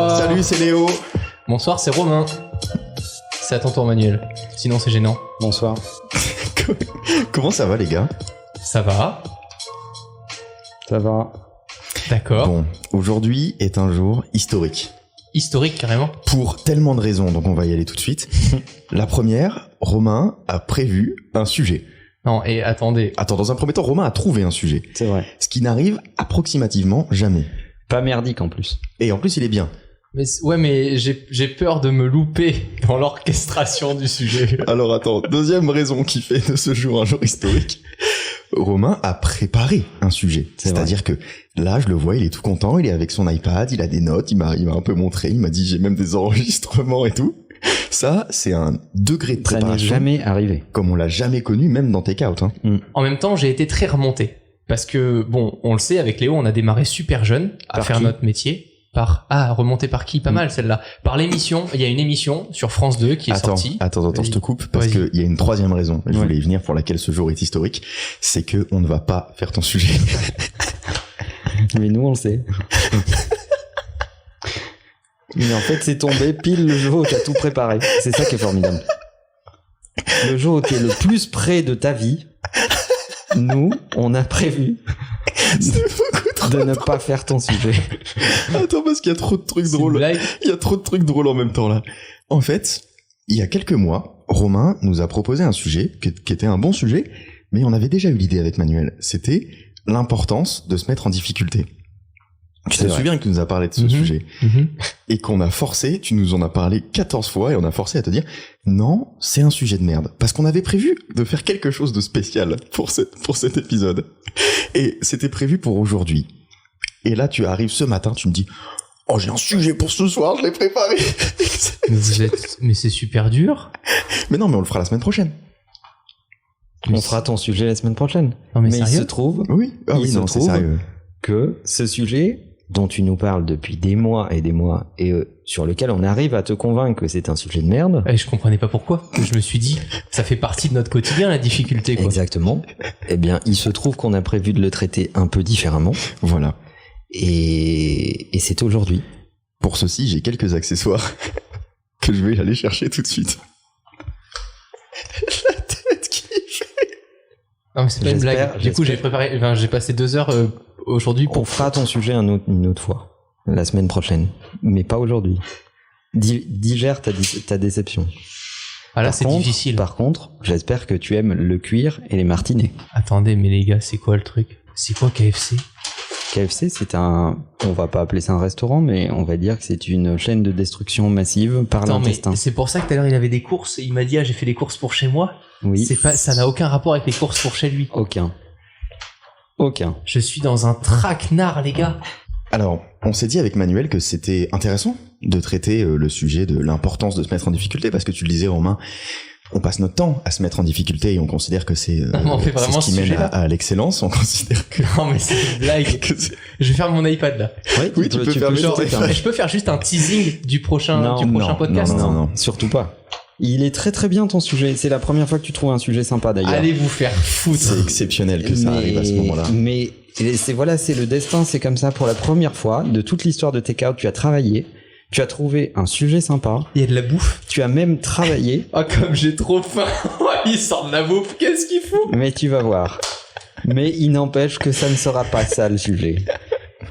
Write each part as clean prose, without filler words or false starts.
Bonsoir. Salut, c'est Léo. Bonsoir, c'est Romain. C'est à ton tour, Manuel. Sinon, c'est gênant. Bonsoir. Comment ça va, les gars? Ça va? Ça va. D'accord. Bon, aujourd'hui est un jour historique. Historique, carrément. Pour tellement de raisons, donc on va y aller tout de suite. La première, Romain a prévu un sujet. Non, et attendez. Attends, dans un premier temps, Romain a trouvé un sujet. C'est vrai. Ce qui n'arrive approximativement jamais. Pas merdique en plus. Et en plus, il est bien. Mais j'ai peur de me louper dans l'orchestration du sujet. Alors attends, deuxième raison qui fait de ce jour un jour historique. Romain a préparé un sujet. C'est-à-dire que là, je le vois, il est tout content, il est avec son iPad, il a des notes, il m'a un peu montré, il m'a dit j'ai même des enregistrements et tout. Ça, c'est un degré de préparation. Ça n'est jamais arrivé. Comme on l'a jamais connu, même dans Take Out. Hein. En même temps, j'ai été très remonté. Parce que, bon, on le sait, avec Léo, on a démarré super jeune à faire notre métier. Remonté par qui? Pas mal, celle-là. Par l'émission. Il y a une émission sur France 2 qui est sortie. Attends, je te coupe, parce qu'il y a une troisième raison. Je voulais y venir pour laquelle ce jour est historique. C'est que on ne va pas faire ton sujet. Mais nous, on le sait. Mais en fait, c'est tombé pile le jour où t'as tout préparé. C'est ça qui est formidable. Le jour où t'es le plus près de ta vie, nous, on a prévu de ne pas faire ton sujet. Attends, parce qu'il y a trop de trucs drôles. Il y a trop de trucs drôles en même temps, là. En fait, il y a quelques mois, Romain nous a proposé un sujet qui était un bon sujet, mais on avait déjà eu l'idée avec Manuel. C'était l'importance de se mettre en difficulté. Tu te souviens que tu nous as parlé de ce sujet et qu'on a forcé, tu nous en as parlé 14 fois et on a forcé à te dire non, c'est un sujet de merde. Parce qu'on avait prévu de faire quelque chose de spécial pour cet épisode. Et c'était prévu pour aujourd'hui. Et là, tu arrives ce matin, tu me dis oh, j'ai un sujet pour ce soir, je l'ai préparé. Mais c'est super dur. Mais non, mais on le fera la semaine prochaine. On fera ton sujet la semaine prochaine. Non, mais il se trouve, c'est sérieux. Que ce sujet dont tu nous parles depuis des mois et sur lequel on arrive à te convaincre que c'est un sujet de merde. Et je comprenais pas pourquoi. Je me suis dit, ça fait partie de notre quotidien, la difficulté, quoi. Exactement. Eh bien, il se trouve qu'on a prévu de le traiter un peu différemment. Voilà. Et c'est aujourd'hui. Pour ceci, j'ai quelques accessoires que je vais aller chercher tout de suite. La tête qui fait. Non, mais c'est pas une blague. Du coup, j'ai passé 2 heures aujourd'hui pour... On fera ton sujet une autre fois, la semaine prochaine, mais pas aujourd'hui. Digère ta déception. Ah là, c'est difficile. Par contre, j'espère que tu aimes le cuir et les martinets. Attendez, mais les gars, c'est quoi le truc? C'est quoi KFC? KFC, on va pas appeler ça un restaurant, mais on va dire que c'est une chaîne de destruction massive par l'intestin. Mais c'est pour ça que tout à l'heure, il avait des courses, et il m'a dit, j'ai fait des courses pour chez moi. Oui. Ça n'a aucun rapport avec les courses pour chez lui. Aucun. Je suis dans un traquenard, les gars. Alors, on s'est dit avec Manuel que c'était intéressant de traiter le sujet de l'importance de se mettre en difficulté, parce que tu le disais, Romain, on passe notre temps à se mettre en difficulté et on considère que c'est ce qui mène à l'excellence. On considère que... Non, mais c'est une blague. Je vais faire mon iPad, là. Oui, tu peux faire je peux faire juste un teasing du prochain podcast. Non, surtout pas. Il est très très bien ton sujet. C'est la première fois que tu trouves un sujet sympa d'ailleurs. Allez vous faire foutre. C'est exceptionnel que ça arrive à ce moment-là. Mais c'est le destin, c'est comme ça. Pour la première fois de toute l'histoire de Take Out, tu as travaillé. Tu as trouvé un sujet sympa. Il y a de la bouffe. Tu as même travaillé. Ah, comme j'ai trop faim. Il sort de la bouffe. Qu'est-ce qu'il fout? Mais tu vas voir. Mais il n'empêche que ça ne sera pas ça le sujet.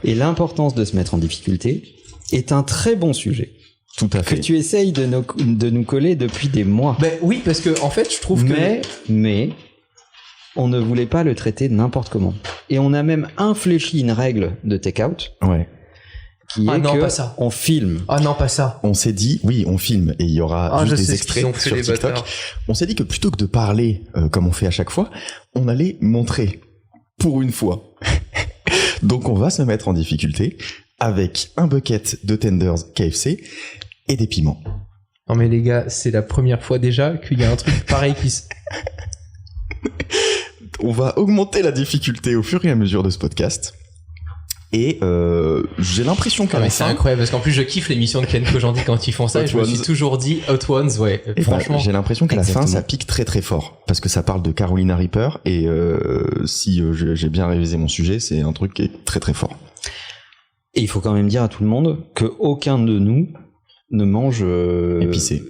Et l'importance de se mettre en difficulté est un très bon sujet. Tout à fait. Que tu essayes de nous coller depuis des mois. Ben oui, parce que en fait, je trouve que... Mais on ne voulait pas le traiter n'importe comment. Et on a même infléchi une règle de Take Out. Ouais. Qui est que pas ça. On filme. Ah non, pas ça. On s'est dit, oui, on filme et il y aura juste des extraits sur TikTok. Bâtards. On s'est dit que plutôt que de parler comme on fait à chaque fois, on allait montrer pour une fois. Donc on va se mettre en difficulté avec un bucket de tenders KFC et des piments. Non mais les gars, c'est la première fois déjà qu'il y a un truc pareil qui se... On va augmenter la difficulté au fur et à mesure de ce podcast. Et j'ai l'impression qu'à la fin... C'est incroyable, parce qu'en plus je kiffe l'émission de Ken Kojandi quand ils font ça, et je me suis toujours dit Hot Ones, ouais, et franchement. J'ai l'impression qu'à la fin ça pique très très fort, parce que ça parle de Carolina Reaper, et si j'ai bien révisé mon sujet, c'est un truc qui est très très fort. Et il faut quand même dire à tout le monde qu'aucun de nous ne mange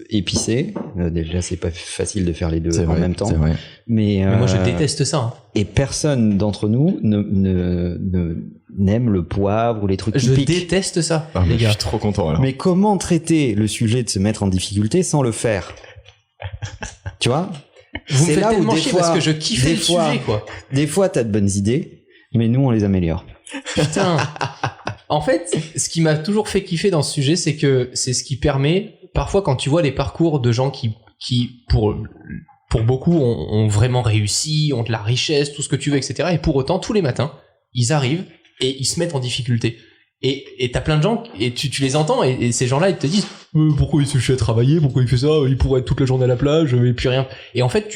épicé. Déjà, c'est pas facile de faire les deux en même temps. C'est vrai. Mais moi, je déteste ça. Hein. Et personne d'entre nous n'aime le poivre ou les trucs typiques. Je déteste ça, les gars. Je suis trop content alors. Mais comment traiter le sujet de se mettre en difficulté sans le faire? Tu vois? Vous me faites tellement chier parce que je kiffe le sujet, quoi. Des fois, t'as de bonnes idées, mais nous, on les améliore. Putain. En fait, ce qui m'a toujours fait kiffer dans ce sujet, c'est que c'est ce qui permet, parfois quand tu vois les parcours de gens qui pour beaucoup ont vraiment réussi, ont de la richesse, tout ce que tu veux, etc. Et pour autant, tous les matins, ils arrivent et ils se mettent en difficulté. Et t'as plein de gens, et tu les entends, et ces gens-là, ils te disent pourquoi il se fait travailler, pourquoi il fait ça, il pourrait être toute la journée à la plage, et puis rien. Et en fait,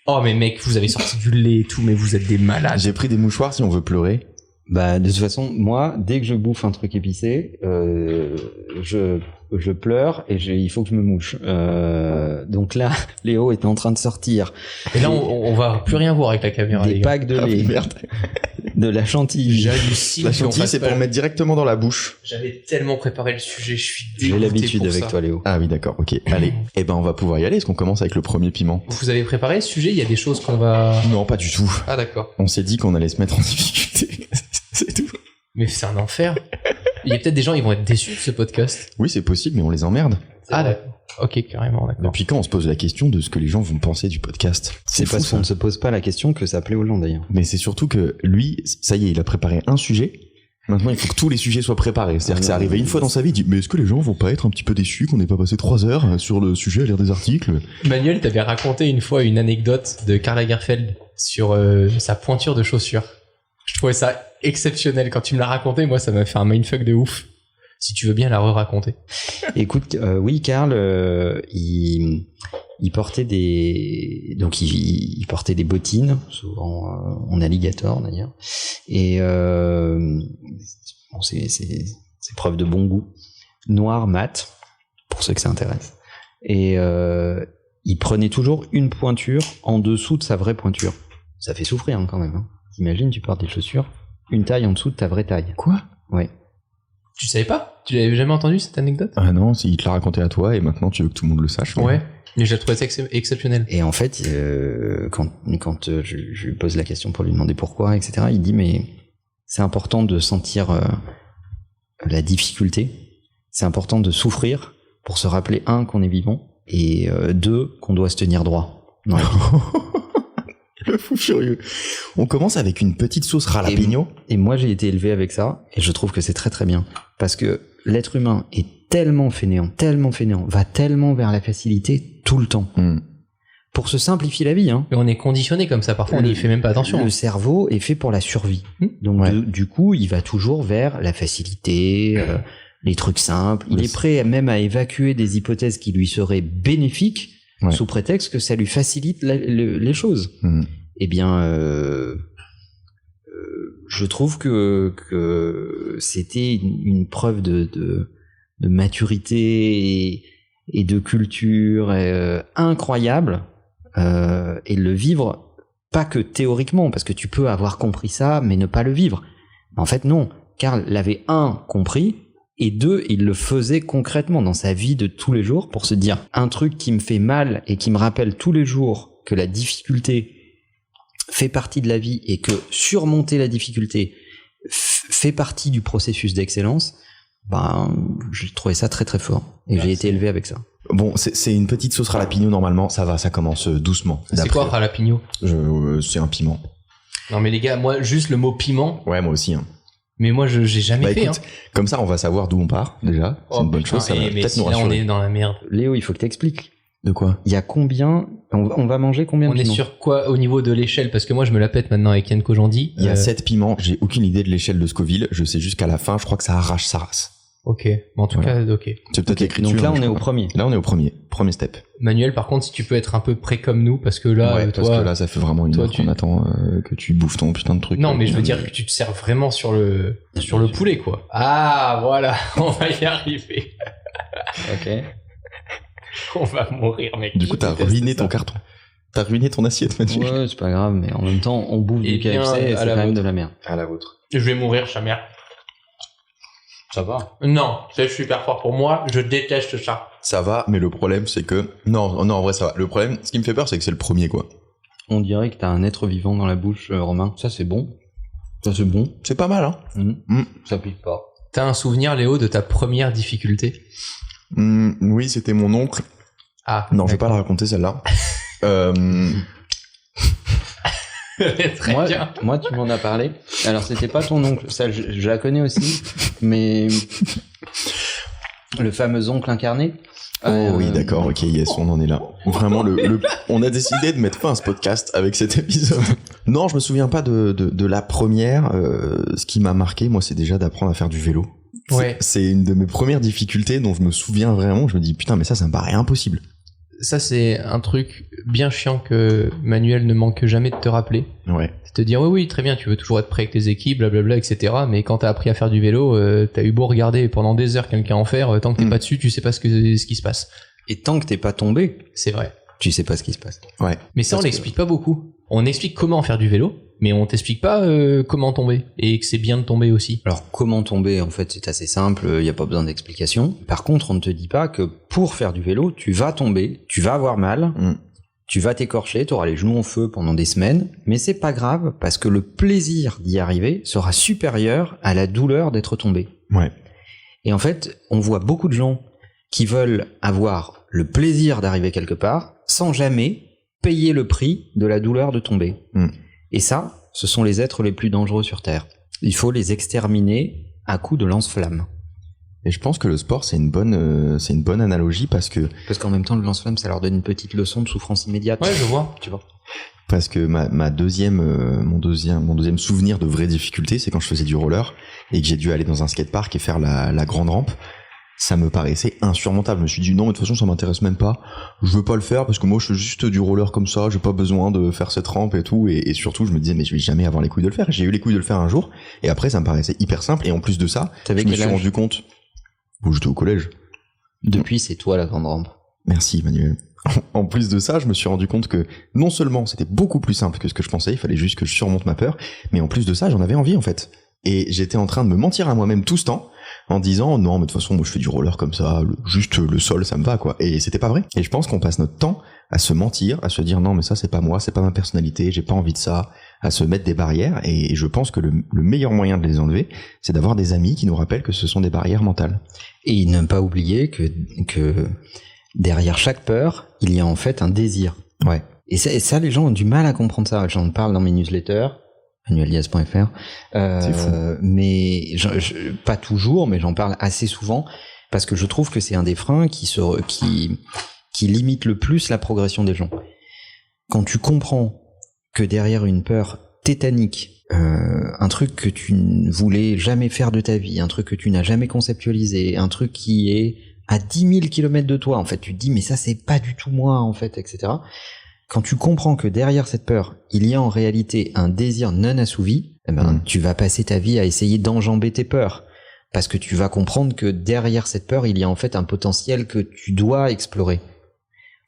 oh mais mec, vous avez sorti du lait et tout, mais vous êtes des malades. J'ai pris des mouchoirs si on veut pleurer. Bah, de toute façon, moi, dès que je bouffe un truc épicé, je pleure et il faut que je me mouche. Donc là, Léo est en train de sortir. Et là, on va plus rien voir avec la caméra. Des packs de lait. Merde. De la chantilly. La chantilly, c'est pour mettre directement dans la bouche. J'avais tellement préparé le sujet, je suis dégoûté. J'ai l'habitude avec toi, Léo. Ah oui, d'accord, ok. Allez. Eh ben, on va pouvoir y aller. Est-ce qu'on commence avec le premier piment? Vous avez préparé ce sujet? Il y a des choses qu'on va... Non, pas du tout. Ah, d'accord. On s'est dit qu'on allait se mettre en difficulté. C'est tout. Mais c'est un enfer. Il y a peut-être des gens, ils vont être déçus de ce podcast. Oui, c'est possible, mais on les emmerde. Ah, d'accord. Ok, carrément, d'accord. Depuis quand on se pose la question de ce que les gens vont penser du podcast? C'est parce qu'on ne se pose pas la question que ça plaît aux gens, d'ailleurs. Mais c'est surtout que lui, ça y est, il a préparé un sujet. Maintenant, il faut que tous les sujets soient préparés. C'est-à-dire que c'est arrivé une fois dans sa vie, il dit, mais est-ce que les gens vont pas être un petit peu déçus qu'on n'ait pas passé 3 heures sur le sujet à lire des articles? Manuel, t'avais raconté une fois une anecdote de Karl Lagerfeld sur sa pointure de chaussure. Je trouvais ça exceptionnel. Quand tu me l'as raconté, moi, ça m'a fait un mindfuck de ouf. Si tu veux bien la re-raconter. Écoute, oui, Karl, il portait il portait des bottines, souvent en alligator d'ailleurs. Et bon, c'est preuve de bon goût. Noir mat, pour ceux que ça intéresse. Et il prenait toujours une pointure en dessous de sa vraie pointure. Ça fait souffrir hein, quand même. Hein. T'imagines, tu portes des chaussures, une taille en dessous de ta vraie taille. Quoi? Ouais. Tu savais pas? Tu l'avais jamais entendu cette anecdote? Ah non, il te l'a raconté à toi et maintenant tu veux que tout le monde le sache. Ouais. Mais j'ai trouvé ça exceptionnel. Et en fait, quand je lui pose la question pour lui demander pourquoi, etc., il dit mais c'est important de sentir la difficulté. C'est important de souffrir pour se rappeler qu'on est vivant et 2 qu'on doit se tenir droit. Dans la vie. Le fou furieux. On commence avec une petite sauce ralapigno. Et moi, j'ai été élevé avec ça, et je trouve que c'est très très bien. Parce que l'être humain est tellement fainéant, va tellement vers la facilité tout le temps. Pour se simplifier la vie. Hein. Et on est conditionné comme ça, parfois on n'y fait même pas attention. Le cerveau est fait pour la survie. Donc du coup, il va toujours vers la facilité, les trucs simples. Il est prêt même à évacuer des hypothèses qui lui seraient bénéfiques, sous prétexte que ça lui facilite les choses. Eh bien, je trouve que c'était une preuve de maturité et de culture incroyable, et le vivre pas que théoriquement, parce que tu peux avoir compris ça mais ne pas le vivre. En fait non, Karl l'avait compris, et 2, il le faisait concrètement dans sa vie de tous les jours pour se dire un truc qui me fait mal et qui me rappelle tous les jours que la difficulté fait partie de la vie et que surmonter la difficulté fait partie du processus d'excellence. J'ai trouvé ça très très fort et j'ai été élevé avec ça. Bon, c'est une petite sauce ralapigno normalement, ça commence doucement. C'est quoi ralapigno? C'est un piment. Non mais les gars, moi juste le mot piment. Ouais, moi aussi. Hein. Mais moi, j'ai jamais fait. Écoute, comme ça, on va savoir d'où on part, déjà. C'est une bonne chose, ça va peut-être nous rassurer. Là, on est dans la merde. Léo, il faut que t'expliques. De quoi? Il y a combien... On va manger combien de piments? On est sur quoi au niveau de l'échelle? Parce que moi, je me la pète maintenant avec Yann Kojandi. Il y a 7 piments. J'ai aucune idée de l'échelle de Scoville. Je sais juste qu'à la fin, je crois que ça arrache sa race. Ok. En tout cas, ok. C'est peut-être l'écriture. Donc là, on est au premier. Là, on est au premier. Premier step. Manuel, par contre, si tu peux être un peu près comme nous, parce que là, parce que là, ça fait vraiment une heure qu'on attend que tu bouffes ton putain de truc. Non, mais je veux dire que tu te sers vraiment sur le poulet, quoi. Ah, voilà. On va y arriver. Ok. On va mourir, mec. Du coup, t'as ruiné ton carton. T'as ruiné ton assiette, Manuel. Ouais, c'est pas grave, mais en même temps, on bouffe du KFC et c'est quand même de la merde. À la vôtre. Je vais mourir, cha mère. Ça va. Non, c'est super fort pour moi. Je déteste ça. Ça va, mais le problème, c'est que... Non, en vrai, ça va. Le problème, ce qui me fait peur, c'est que c'est le premier, quoi. On dirait que t'as un être vivant dans la bouche, Romain. Ça, c'est bon. C'est pas mal, hein. Ça pique pas. T'as un souvenir, Léo, de ta première difficulté? Oui, c'était mon oncle. Ah. Non, je vais pas la raconter, celle-là. Très bien. Moi, tu m'en as parlé. Alors, c'était pas ton oncle. Ça, je la connais aussi. Mais le fameux oncle incarné. Oui, d'accord, ok, yes, on en est là. Vraiment, on a décidé de mettre fin à ce podcast avec cet épisode. Non, je me souviens pas de la première. Ce qui m'a marqué, moi, c'est déjà d'apprendre à faire du vélo. Ouais. C'est une de mes premières difficultés dont je me souviens vraiment. Je me dis, putain, mais ça me paraît impossible. Ça, c'est un truc bien chiant que Manuel ne manque jamais de te rappeler. Ouais. C'est de dire, oui, très bien, tu veux toujours être prêt avec tes équipes, blablabla, etc. Mais quand t'as appris à faire du vélo, t'as eu beau regarder pendant des heures quelqu'un en faire, tant que t'es pas dessus, tu sais pas ce qui se passe. Et tant que t'es pas tombé, c'est vrai. Tu sais pas ce qui se passe. Ouais. Mais ça, on l'explique pas beaucoup. On explique comment faire du vélo, mais on t'explique pas comment tomber. Et que c'est bien de tomber aussi. Alors, comment tomber, en fait, c'est assez simple, il y a pas besoin d'explication. Par contre, on ne te dit pas que pour faire du vélo, tu vas tomber, tu vas avoir mal, tu vas t'écorcher, tu auras les genoux en feu pendant des semaines, mais c'est pas grave, parce que le plaisir d'y arriver sera supérieur à la douleur d'être tombé. Ouais. Et en fait, on voit beaucoup de gens qui veulent avoir le plaisir d'arriver quelque part, sans jamais payer le prix de la douleur de tomber. Et ça, ce sont les êtres les plus dangereux sur Terre. Il faut les exterminer à coups de lance-flamme. Et je pense que le sport, c'est une bonne analogie parce qu'en même temps, le lance-flamme, ça leur donne une petite leçon de souffrance immédiate. Ouais, je vois. Tu vois. Parce que mon deuxième souvenir de vraie difficulté, c'est quand je faisais du roller et que j'ai dû aller dans un skatepark et faire la grande rampe. Ça me paraissait insurmontable. Je me suis dit non, mais de toute façon, ça m'intéresse même pas. Je veux pas le faire parce que moi, je fais juste du roller comme ça. J'ai pas besoin de faire cette rampe et tout. Et surtout, je me disais, mais je vais jamais avoir les couilles de le faire. J'ai eu les couilles de le faire un jour. Et après, ça me paraissait hyper simple. Et en plus de ça, je me suis rendu compte. J'étais au collège. Depuis, c'est toi la grande rampe. Merci, Manuel. En plus de ça, je me suis rendu compte que non seulement c'était beaucoup plus simple que ce que je pensais, il fallait juste que je surmonte ma peur, mais en plus de ça, j'en avais envie en fait. Et j'étais en train de me mentir à moi-même tout ce temps en disant non, mais de toute façon, moi je fais du roller comme ça, juste le sol, ça me va quoi. Et c'était pas vrai. Et je pense qu'on passe notre temps à se mentir, à se dire non, mais ça c'est pas moi, c'est pas ma personnalité, j'ai pas envie de ça, à se mettre des barrières. Et je pense que le meilleur moyen de les enlever, c'est d'avoir des amis qui nous rappellent que ce sont des barrières mentales. Et ne pas oublier que derrière chaque peur, il y a en fait un désir. Ouais. Et ça, les gens ont du mal à comprendre ça. J'en parle dans mes newsletters, manueldiaz.fr. C'est fou. Mais pas toujours, mais j'en parle assez souvent parce que je trouve que c'est un des freins qui limite le plus la progression des gens. Quand tu comprends que derrière une peur tétanique, un truc que tu ne voulais jamais faire de ta vie, un truc que tu n'as jamais conceptualisé, un truc qui est à 10 000 km de toi, en fait, tu te dis, mais ça, c'est pas du tout moi, en fait, etc. Quand tu comprends que derrière cette peur, il y a en réalité un désir non assouvi, tu vas passer ta vie à essayer d'enjamber tes peurs. Parce que tu vas comprendre que derrière cette peur, il y a en fait un potentiel que tu dois explorer.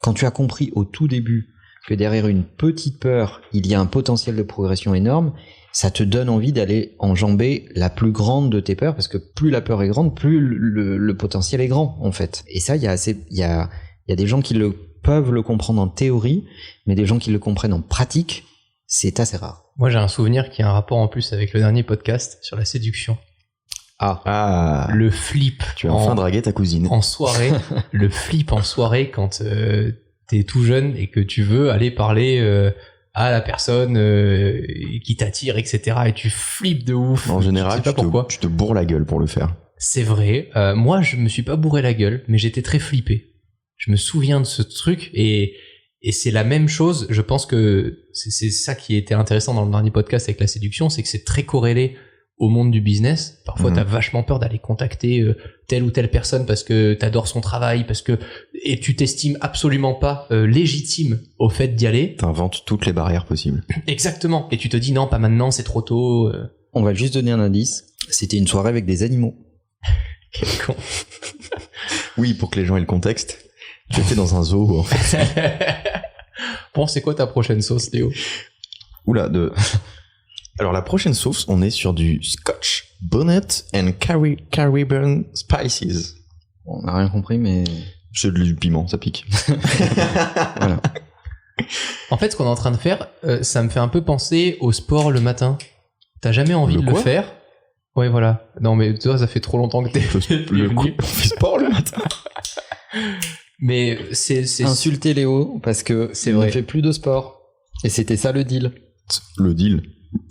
Quand tu as compris au tout début que derrière une petite peur, il y a un potentiel de progression énorme, ça te donne envie d'aller enjamber la plus grande de tes peurs, parce que plus la peur est grande, plus le potentiel est grand, en fait. Et ça, il y a des gens qui peuvent le comprendre en théorie, mais des gens qui le comprennent en pratique, c'est assez rare. Moi, j'ai un souvenir qui a un rapport en plus avec le dernier podcast sur la séduction. Le flip. Tu as enfin dragué ta cousine. En soirée. Le flip en soirée quand t'es tout jeune et que tu veux aller parler à la personne qui t'attire, etc. Et tu flippes de ouf. En général, tu te bourres la gueule pour le faire. C'est vrai. Moi, je me suis pas bourré la gueule, mais j'étais très flippé. Je me souviens de ce truc et c'est la même chose. Je pense que c'est ça qui était intéressant dans le dernier podcast avec la séduction, c'est que c'est très corrélé au monde du business. Parfois, t'as vachement peur d'aller contacter telle ou telle personne parce que t'adores son travail, et tu t'estimes absolument pas légitime au fait d'y aller. T'inventes toutes les barrières possibles. Exactement. Et tu te dis non, pas maintenant, c'est trop tôt. On va juste donner un indice. C'était une soirée avec des animaux. Quel con. Oui, pour que les gens aient le contexte. Tu étais dans un zoo, en fait. Bon, c'est quoi ta prochaine sauce, Léo? Alors, la prochaine sauce, on est sur du scotch. Bonnet and Caribbean Spices. On n'a rien compris, mais... C'est du piment, ça pique. Voilà. En fait, ce qu'on est en train de faire, ça me fait un peu penser au sport le matin. T'as jamais envie de le faire? Ouais, voilà. Non, mais toi, ça fait trop longtemps que t'es venu. On fait sport le matin. Mais c'est... Insulter Léo, parce que c'est vrai. Il ne fait plus de sport. Et c'était ça le deal. Le deal.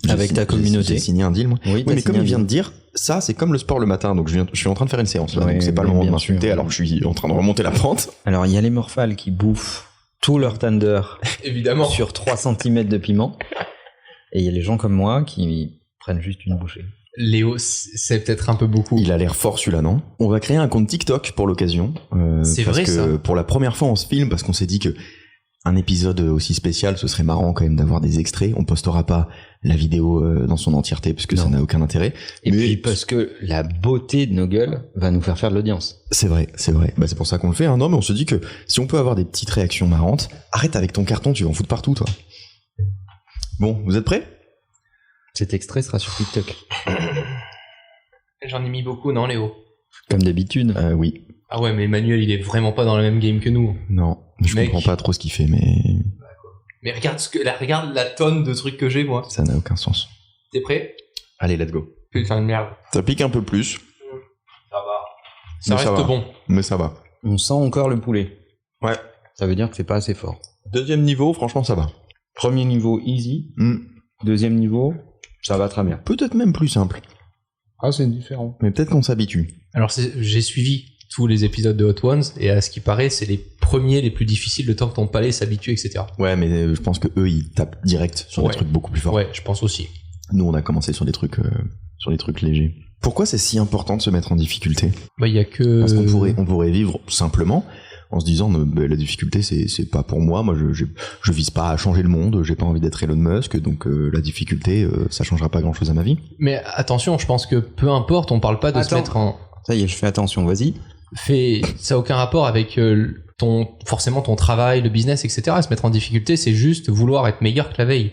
Avec ta communauté. J'ai signé un deal, moi. Oui, mais comme il vient de dire, ça, c'est comme le sport le matin. Donc, je suis en train de faire une séance, là. Ouais, donc, c'est pas le moment de bien m'insulter, sûr. alors que je suis en train de remonter la pente. Alors, il y a les morphales qui bouffent tout leur thunder Évidemment. sur 3 cm de piment. Et il y a les gens comme moi qui prennent juste une bouchée. Léo, c'est peut-être un peu beaucoup. Il a l'air fort, celui-là, non? On va créer un compte TikTok pour l'occasion. C'est parce vrai, que ça. pour la première fois, on se filme parce qu'on s'est dit que un épisode aussi spécial, ce serait marrant quand même d'avoir des extraits. On postera pas la vidéo dans son entièreté parce que ça n'a aucun intérêt. Et mais puis parce que la beauté de nos gueules va nous faire de l'audience. c'est vrai. Bah, c'est pour ça qu'on le fait. Hein. Non, mais on se dit que si on peut avoir des petites réactions marrantes, arrête avec ton carton, tu vas en foutre partout, toi. Bon, vous êtes prêts? Cet extrait sera sur TikTok. J'en ai mis beaucoup, non, Léo? Comme d'habitude. Oui. Ah ouais, mais Emmanuel, il est vraiment pas dans le même game que nous. Non, je Mec. comprends pas trop ce qu'il fait, mais Mais regarde regarde la tonne de trucs que j'ai, moi. ça n'a aucun sens. T'es prêt? Allez, let's go. Putain de merde. Ça pique un peu plus, Ça va. Ça Mais ça reste va. bon. mais ça va. On sent encore le poulet. Ouais. Ça veut dire que c'est pas assez fort. Deuxième niveau, franchement, ça va. Premier niveau, easy. Deuxième niveau, ça va très bien. Peut-être même plus simple, Ah, c'est différent. mais peut-être qu'on s'habitue. Alors, j'ai suivi tous les épisodes de Hot Ones, et à ce qui paraît, c'est les premiers les plus difficiles, le temps que ton palais s'habitue, etc. Ouais, mais je pense que eux, ils tapent direct sur Ouais. des trucs beaucoup plus forts. Ouais, je pense aussi. Nous, on a commencé sur des trucs légers. Pourquoi c'est si important de se mettre en difficulté? Bah, il y a que... Parce qu'on pourrait vivre simplement en se disant la difficulté c'est pas pour moi. Moi, je vise pas à changer le monde. J'ai pas envie d'être Elon Musk, donc la difficulté, ça changera pas grand-chose à ma vie. Mais attention, je pense que peu importe, on parle pas de se Attends. mettre en... Ça y est, je fais attention, vas-y. Ça a aucun rapport avec forcément ton travail, le business, etc. Se mettre en difficulté, c'est juste vouloir être meilleur que la veille.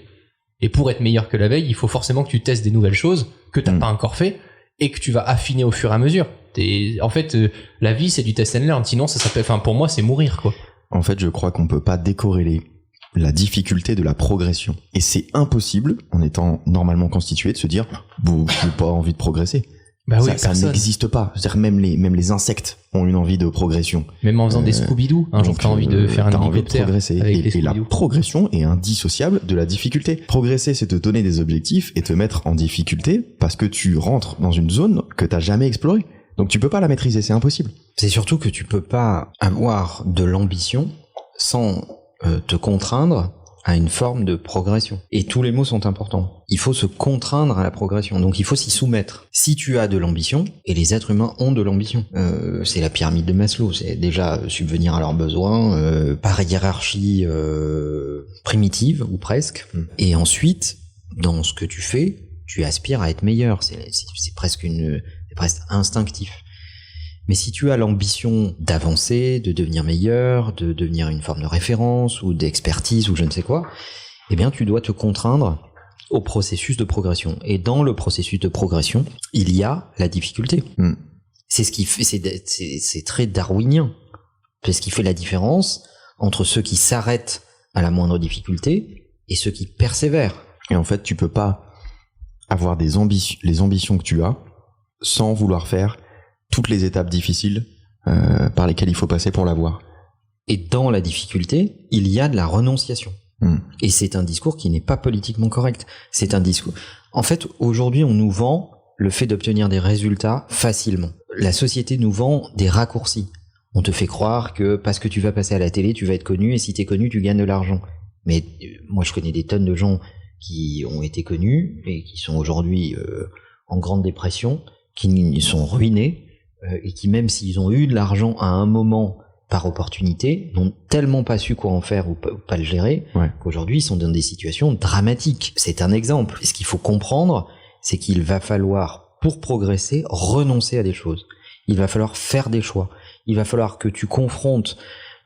Et pour être meilleur que la veille, il faut forcément que tu testes des nouvelles choses que t'as pas encore fait et que tu vas affiner au fur et à mesure. En fait, la vie, c'est du test and learn. Sinon, ça s'appelle, enfin, pour moi, c'est mourir, quoi. En fait, je crois qu'on peut pas décorréler la difficulté de la progression. Et c'est impossible, en étant normalement constitué, de se dire j'ai pas envie de progresser. Bah oui, ça n'existe pas. C'est-à-dire même les insectes ont une envie de progression. Même en faisant des Scooby-Doo, un jour t'as envie de faire un t'as envie de hélicoptère. progresser. Avec les Et la Scooby-Doo. progression est indissociable de la difficulté. Progresser, c'est te donner des objectifs et te mettre en difficulté parce que tu rentres dans une zone que t'as jamais explorée. Donc tu peux pas la maîtriser, c'est impossible. C'est surtout que tu peux pas avoir de l'ambition sans te contraindre à une forme de progression. Et tous les mots sont importants. Il faut se contraindre à la progression, donc il faut s'y soumettre. Si tu as de l'ambition, et les êtres humains ont de l'ambition, c'est la pyramide de Maslow, c'est déjà subvenir à leurs besoins par hiérarchie primitive, ou presque, et ensuite, dans ce que tu fais, tu aspires à être meilleur, c'est presque instinctif. Mais si tu as l'ambition d'avancer, de devenir meilleur, de devenir une forme de référence ou d'expertise ou je ne sais quoi, eh bien tu dois te contraindre au processus de progression. Et dans le processus de progression, il y a la difficulté. C'est ce qui fait, c'est très darwinien. C'est ce qui fait la différence entre ceux qui s'arrêtent à la moindre difficulté et ceux qui persévèrent. Et en fait, tu peux pas avoir les ambitions que tu as sans vouloir faire toutes les étapes difficiles par lesquelles il faut passer pour l'avoir. Et dans la difficulté, il y a de la renonciation. Et c'est un discours qui n'est pas politiquement correct. C'est un discours... En fait, aujourd'hui, on nous vend le fait d'obtenir des résultats facilement. La société nous vend des raccourcis. On te fait croire que parce que tu vas passer à la télé, tu vas être connu, et si t'es connu, tu gagnes de l'argent. Mais moi, je connais des tonnes de gens qui ont été connus et qui sont aujourd'hui en grande dépression, qui sont ruinés, et qui, même s'ils ont eu de l'argent à un moment par opportunité, n'ont tellement pas su quoi en faire ou pas le gérer, qu'aujourd'hui ils sont dans des situations dramatiques. C'est un exemple. Et ce qu'il faut comprendre, c'est qu'il va falloir, pour progresser, renoncer à des choses. Il va falloir faire des choix. Il va falloir que tu confrontes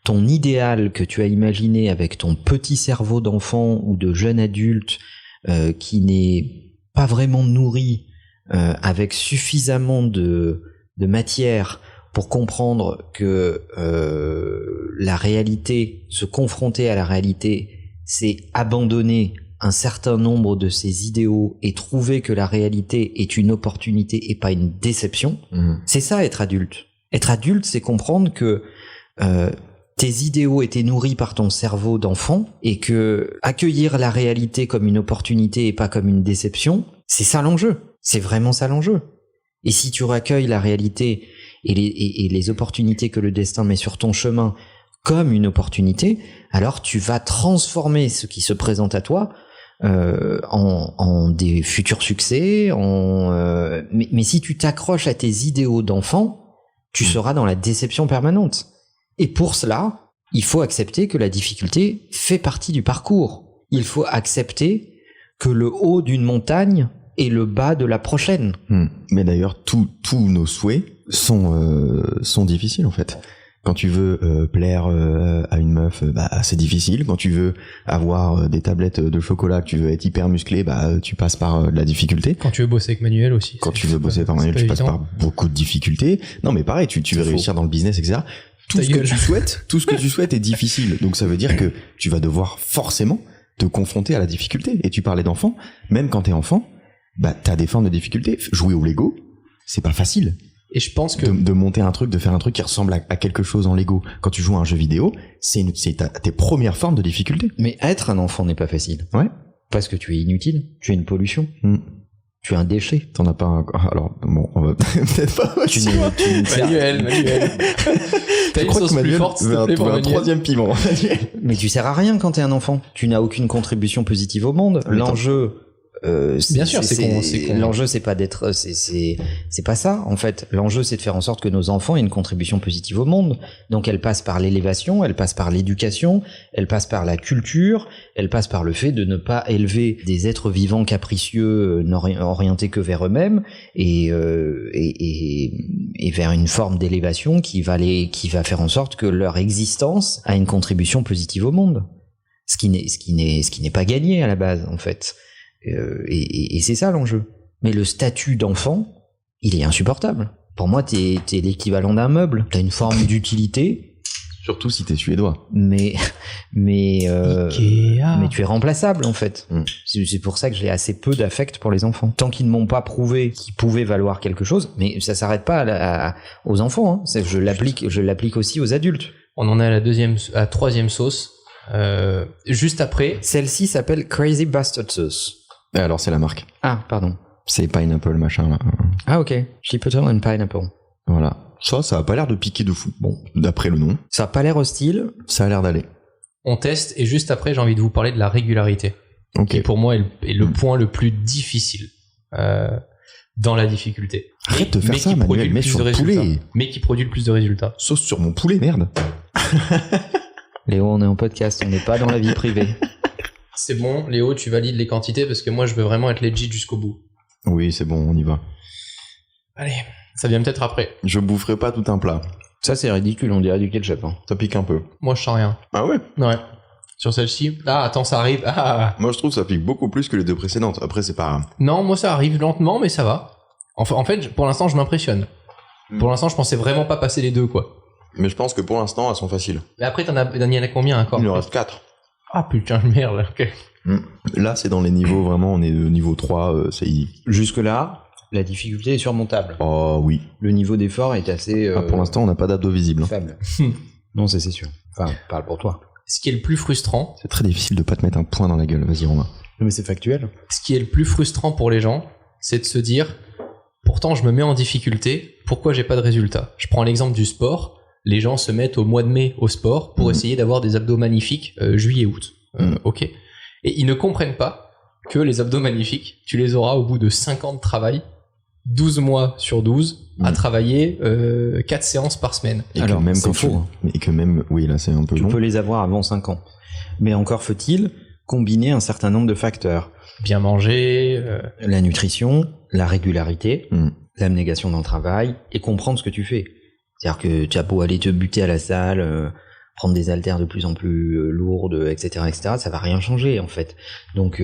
ton idéal que tu as imaginé avec ton petit cerveau d'enfant ou de jeune adulte qui n'est pas vraiment nourri avec suffisamment de matière pour comprendre que la réalité, se confronter à la réalité, c'est abandonner un certain nombre de ses idéaux et trouver que la réalité est une opportunité et pas une déception. C'est ça être adulte. Être adulte, c'est comprendre que tes idéaux étaient nourris par ton cerveau d'enfant et que accueillir la réalité comme une opportunité et pas comme une déception, c'est ça l'enjeu. C'est vraiment ça l'enjeu. Et si tu recueilles la réalité et les opportunités que le destin met sur ton chemin comme une opportunité, alors tu vas transformer ce qui se présente à toi en des futurs succès. Mais si tu t'accroches à tes idéaux d'enfant, tu seras dans la déception permanente. Et pour cela, il faut accepter que la difficulté fait partie du parcours. Il faut accepter que le haut d'une montagne est le bas de la prochaine. Mais d'ailleurs, tous nos souhaits sont difficiles en fait. Quand tu veux plaire à une meuf, c'est difficile. Quand tu veux avoir des tablettes de chocolat, que tu veux être hyper musclé, tu passes par de la difficulté. Quand tu veux bosser avec Manuel aussi. Quand tu veux bosser par Manuel, tu passes par beaucoup de difficultés. Non, mais pareil, tu veux réussir dans le business, etc. Tout ce que tu souhaites est difficile. Donc ça veut dire que tu vas devoir forcément te confronter à la difficulté. Et tu parlais d'enfant, même quand t'es enfant, t'as des formes de difficulté. Jouer au Lego, c'est pas facile. Et je pense que de monter un truc, de faire un truc qui ressemble à quelque chose en Lego. Quand tu joues à un jeu vidéo, c'est tes premières formes de difficulté. Mais être un enfant n'est pas facile. Ouais. Parce que tu es inutile. Tu es une pollution. Tu es un déchet. T'en as pas un... Alors, bon, on va peut-être pas... Manuel. T'as une sauce plus forte, s'il te plaît, pour un troisième piment. Mais tu sers à rien quand t'es un enfant. Tu n'as aucune contribution positive au monde. L'enjeu... bien sûr, c'est con. L'enjeu, c'est pas d'être, c'est pas ça, en fait. L'enjeu, c'est de faire en sorte que nos enfants aient une contribution positive au monde. Donc, elle passe par l'élévation, elle passe par l'éducation, elle passe par la culture, elle passe par le fait de ne pas élever des êtres vivants capricieux, orientés que vers eux-mêmes, et vers une forme d'élévation qui va faire en sorte que leur existence a une contribution positive au monde. Ce qui n'est pas gagné à la base, en fait. Et c'est ça l'enjeu. Mais le statut d'enfant, il est insupportable. Pour moi, t'es l'équivalent d'un meuble. T'as une forme d'utilité. Surtout si t'es suédois. Mais tu es remplaçable, en fait. C'est pour ça que j'ai assez peu d'affect pour les enfants. Tant qu'ils ne m'ont pas prouvé qu'ils pouvaient valoir quelque chose, mais ça s'arrête pas aux enfants. Hein. Je l'applique aussi aux adultes. On en est à la troisième sauce. Juste après. Celle-ci s'appelle Crazy Bastard Sauce. Alors c'est la marque. Ah, pardon. C'est Pineapple machin là. Ah ok. Chipotle and Pineapple. Voilà. Ça a pas l'air de piquer de fou. Bon, d'après le nom. Ça a pas l'air hostile. Ça a l'air d'aller. On teste et juste après j'ai envie de vous parler de la régularité. Okay. Qui pour moi est le point le plus difficile dans la difficulté. Arrête de faire ça, Manuel, mets sur le poulet. Mais qui produit le plus de résultats. Sauce sur mon poulet, merde. Léo, on est en podcast, on n'est pas dans la vie privée. C'est bon, Léo, tu valides les quantités parce que moi je veux vraiment être legit jusqu'au bout. Oui, c'est bon, on y va. Allez, ça vient peut-être après. Je boufferai pas tout un plat. Ça c'est ridicule, on dirait du ketchup. Hein. Ça pique un peu. Moi je sens rien. Ah ouais? Ouais. Sur celle-ci. Ah, attends, ça arrive. Ah. Moi je trouve que ça pique beaucoup plus que les deux précédentes. Après c'est pas... Non, moi ça arrive lentement, mais ça va. En fait, pour l'instant je m'impressionne. Pour l'instant je pensais vraiment pas passer les deux, quoi. Mais je pense que pour l'instant, elles sont faciles. Mais après, il y en a combien encore? Il en reste 4. Ah putain de merde, ok. Là, c'est dans les niveaux, vraiment, on est au niveau 3, c'est easy. Jusque-là, la difficulté est surmontable. Oh oui. Le niveau d'effort est assez... pour l'instant, on n'a pas d'abdos visibles. Faible. Non, c'est sûr. Enfin, parle pour toi. Ce qui est le plus frustrant... C'est très difficile de pas te mettre un point dans la gueule, vas-y Romain. Non, mais c'est factuel. Ce qui est le plus frustrant pour les gens, c'est de se dire, pourtant je me mets en difficulté, pourquoi j'ai pas de résultat? Je prends l'exemple du sport. Les gens se mettent au mois de mai au sport pour essayer d'avoir des abdos magnifiques juillet-août. Ok. Et ils ne comprennent pas que les abdos magnifiques, tu les auras au bout de 5 ans de travail, 12 mois sur 12, à travailler 4 séances par semaine. Et alors, que même quand faux. Et que même, oui, là c'est un peu long. Tu peux les avoir avant 5 ans. Mais encore faut-il combiner un certain nombre de facteurs. Bien manger. La nutrition, la régularité, l'abnégation dans le travail, et comprendre ce que tu fais. C'est-à-dire que tu as beau aller te buter à la salle, prendre des haltères de plus en plus lourdes, etc., ça va rien changer en fait. Donc,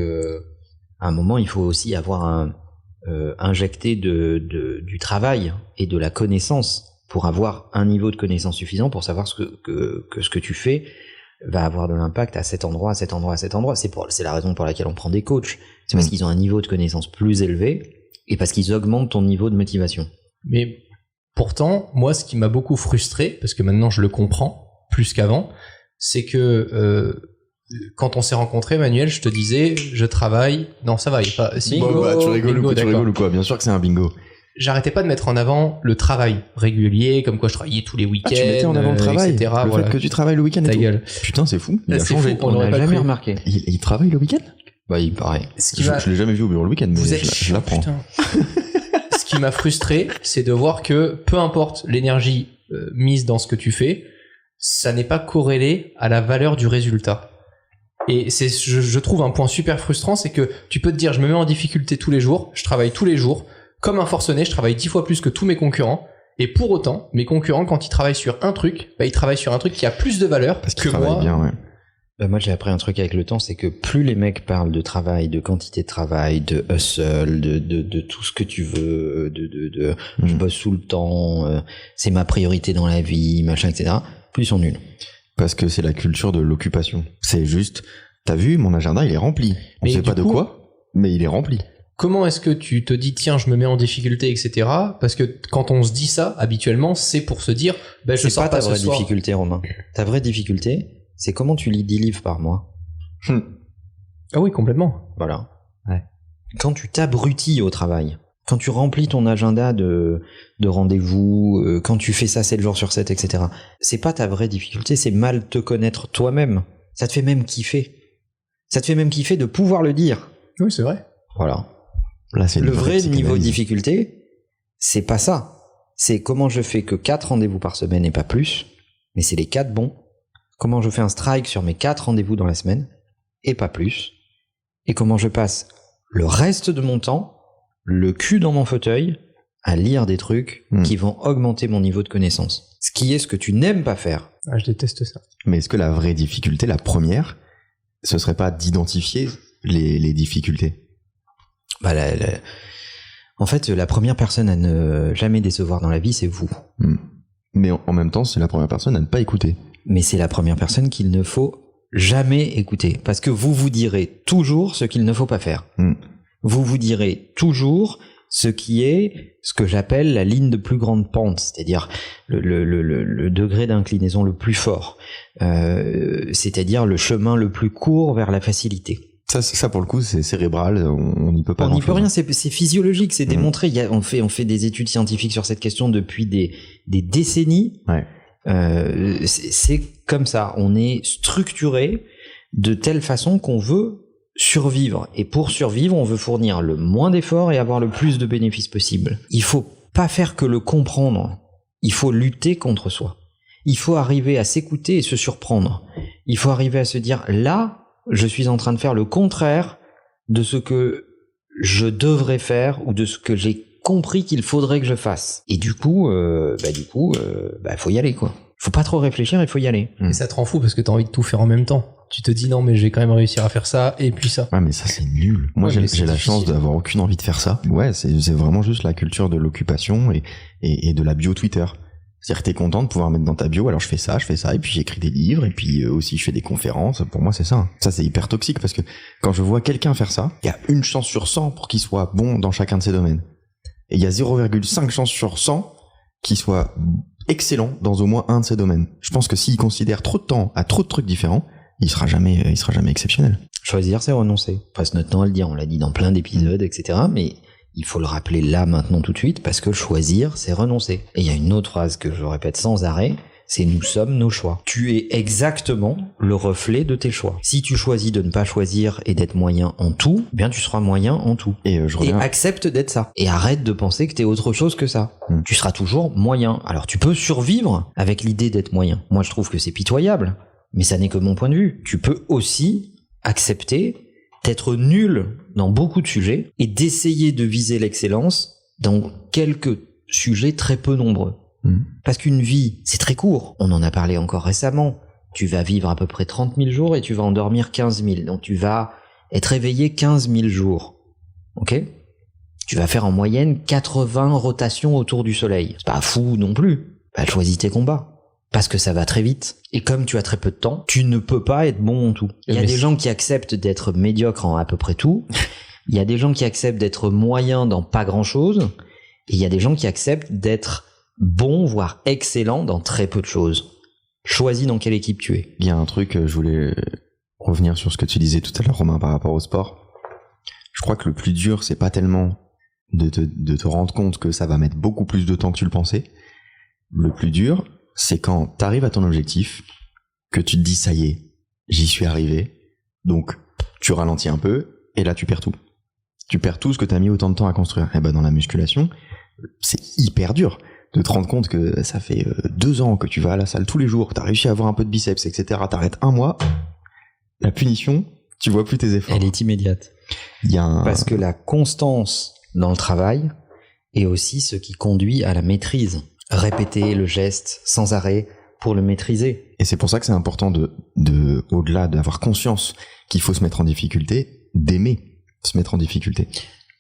à un moment, il faut aussi avoir injecter du travail et de la connaissance pour avoir un niveau de connaissance suffisant pour savoir ce que tu fais va avoir de l'impact à cet endroit, à cet endroit, à cet endroit. C'est la raison pour laquelle on prend des coachs. C'est parce qu'ils ont un niveau de connaissance plus élevé et parce qu'ils augmentent ton niveau de motivation. Mais pourtant, moi, ce qui m'a beaucoup frustré, parce que maintenant je le comprends plus qu'avant, c'est que quand on s'est rencontrés, Manuel, je te disais, je travaille. Non, ça va, il est pas. Si, bingo, tu rigoles ou quoi? Bien sûr que c'est un bingo. J'arrêtais pas de mettre en avant le travail régulier, comme quoi je travaillais tous les week-ends, tu mettais en avant le travail, etc. Le fait que tu travailles le week-end et Ta tout. gueule. Putain, c'est fou. Il a changé. On l'a jamais remarqué. Il travaille le week-end? Bah, il paraît. Je l'ai jamais vu au bureau le week-end, mais je l'apprends. Ce qui m'a frustré, c'est de voir que peu importe l'énergie mise dans ce que tu fais, ça n'est pas corrélé à la valeur du résultat. Et je trouve un point super frustrant, c'est que tu peux te dire, je me mets en difficulté tous les jours, je travaille tous les jours, comme un forcené, je travaille 10 fois plus que tous mes concurrents, et pour autant, mes concurrents, quand ils travaillent sur un truc, ils travaillent sur un truc qui a plus de valeur que moi. Bien, ouais. Bah, moi, j'ai appris un truc avec le temps, c'est que plus les mecs parlent de travail, de quantité de travail, de hustle, de tout ce que tu veux, je bosse sous le temps, c'est ma priorité dans la vie, machin, etc., plus ils sont nuls. Parce que c'est la culture de l'occupation. C'est juste, t'as vu, mon agenda, il est rempli. On sait pas de quoi, mais il est rempli. Comment est-ce que tu te dis, tiens, je me mets en difficulté, etc. Parce que quand on se dit ça, habituellement, c'est pour se dire, ben, je sors pas ce soir. C'est pas ta vraie difficulté, Romain. Ta vraie difficulté, c'est comment tu lis 10 livres par mois. Ah oui, complètement. Voilà. Ouais. Quand tu t'abrutis au travail, quand tu remplis ton agenda de rendez-vous, quand tu fais ça 7 jours sur 7, etc., c'est pas ta vraie difficulté, c'est mal te connaître toi-même. Ça te fait même kiffer. Ça te fait même kiffer de pouvoir le dire. Oui, c'est vrai. Voilà. Là, c'est le vrai niveau de difficulté, c'est pas ça. C'est comment je fais que 4 rendez-vous par semaine et pas plus, mais c'est les 4 bons. Comment je fais un strike sur mes 4 rendez-vous dans la semaine et pas plus. Et comment je passe le reste de mon temps, le cul dans mon fauteuil, à lire des trucs qui vont augmenter mon niveau de connaissance. Ce qui est ce que tu n'aimes pas faire. Ah, je déteste ça. Mais est-ce que la vraie difficulté, la première, ce serait pas d'identifier les difficultés? Bah, en fait, la première personne à ne jamais décevoir dans la vie, c'est vous. Mais en même temps, c'est la première personne à ne pas écouter. Mais c'est la première personne qu'il ne faut jamais écouter. Parce que vous vous direz toujours ce qu'il ne faut pas faire. Vous vous direz toujours ce qui est ce que j'appelle la ligne de plus grande pente, c'est-à-dire le degré d'inclinaison le plus fort, c'est-à-dire le chemin le plus court vers la facilité. Ça pour le coup, c'est cérébral, on n'y peut pas. On n'y peut rien, c'est physiologique, c'est démontré. On fait des études scientifiques sur cette question depuis des décennies. Ouais. C'est comme ça, on est structuré de telle façon qu'on veut survivre. Et pour survivre, on veut fournir le moins d'efforts et avoir le plus de bénéfices possible. Il faut pas faire que le comprendre. Il faut lutter contre soi. Il faut arriver à s'écouter et se surprendre. Il faut arriver à se dire, là, je suis en train de faire le contraire de ce que je devrais faire ou de ce que j'ai compris qu'il faudrait que je fasse. Et du coup, faut y aller, quoi. Faut pas trop réfléchir, il faut y aller. Et ça te rend fou parce que t'as envie de tout faire en même temps. Tu te dis non, mais j'ai quand même réussir à faire ça et puis ça. Ouais, mais ça c'est nul. Moi j'ai la chance d'avoir aucune envie de faire ça. Ouais, c'est vraiment juste la culture de l'occupation et de la bio Twitter. C'est-à-dire que t'es content de pouvoir mettre dans ta bio, alors je fais ça, et puis j'écris des livres, et puis aussi je fais des conférences. Pour moi c'est ça. Ça c'est hyper toxique parce que quand je vois quelqu'un faire ça, il y a une chance sur 100 pour qu'il soit bon dans chacun de ses domaines. Et il y a 0,5 chance sur 100 qu'il soit excellent dans au moins un de ses domaines. Je pense que s'il considère trop de temps à trop de trucs différents, il sera jamais exceptionnel. Choisir, c'est renoncer. On passe notre temps à le dire, on l'a dit dans plein d'épisodes, etc. Mais il faut le rappeler là, maintenant, tout de suite, parce que choisir, c'est renoncer. Et il y a une autre phrase que je répète sans arrêt, c'est « nous sommes nos choix ». Tu es exactement le reflet de tes choix. Si tu choisis de ne pas choisir et d'être moyen en tout, bien tu seras moyen en tout. Et accepte d'être ça. Et arrête de penser que t'es autre chose que ça. Tu seras toujours moyen. Alors tu peux survivre avec l'idée d'être moyen. Moi je trouve que c'est pitoyable, mais ça n'est que mon point de vue. Tu peux aussi accepter d'être nul dans beaucoup de sujets et d'essayer de viser l'excellence dans quelques sujets très peu nombreux. Parce qu'une vie, c'est très court. On en a parlé encore récemment. Tu vas vivre à peu près 30 000 jours et tu vas en dormir 15 000. Donc tu vas être éveillé 15 000 jours. Ok ? tu vas faire en moyenne 80 rotations autour du soleil. C'est pas fou non plus. Bah, choisis tes combats. Parce que ça va très vite. Et comme tu as très peu de temps, tu ne peux pas être bon en tout. Il y a des gens qui acceptent d'être médiocres en à peu près tout. Il y a des gens qui acceptent d'être moyens dans pas grand chose. Et il y a des gens qui acceptent d'être bons, voire excellents dans très peu de choses. Choisis dans quelle équipe tu es. Il y a un truc, je voulais revenir sur ce que tu disais tout à l'heure, Romain, par rapport au sport. Je crois que le plus dur, c'est pas tellement de te rendre compte que ça va mettre beaucoup plus de temps que tu le pensais. Le plus dur, c'est quand t'arrives à ton objectif, que tu te dis ça y est, j'y suis arrivé, donc tu ralentis un peu, et là tu perds tout. Tu perds tout ce que t'as mis autant de temps à construire. Et ben dans la musculation, c'est hyper dur de te rendre compte que ça fait 2 ans que tu vas à la salle tous les jours, t'as réussi à avoir un peu de biceps, etc. T'arrêtes 1 mois, la punition, tu vois plus tes efforts. Elle est immédiate. Parce que la constance dans le travail est aussi ce qui conduit à la maîtrise. Répéter le geste sans arrêt pour le maîtriser. Et c'est pour ça que c'est important de au-delà d'avoir conscience qu'il faut se mettre en difficulté, d'aimer se mettre en difficulté.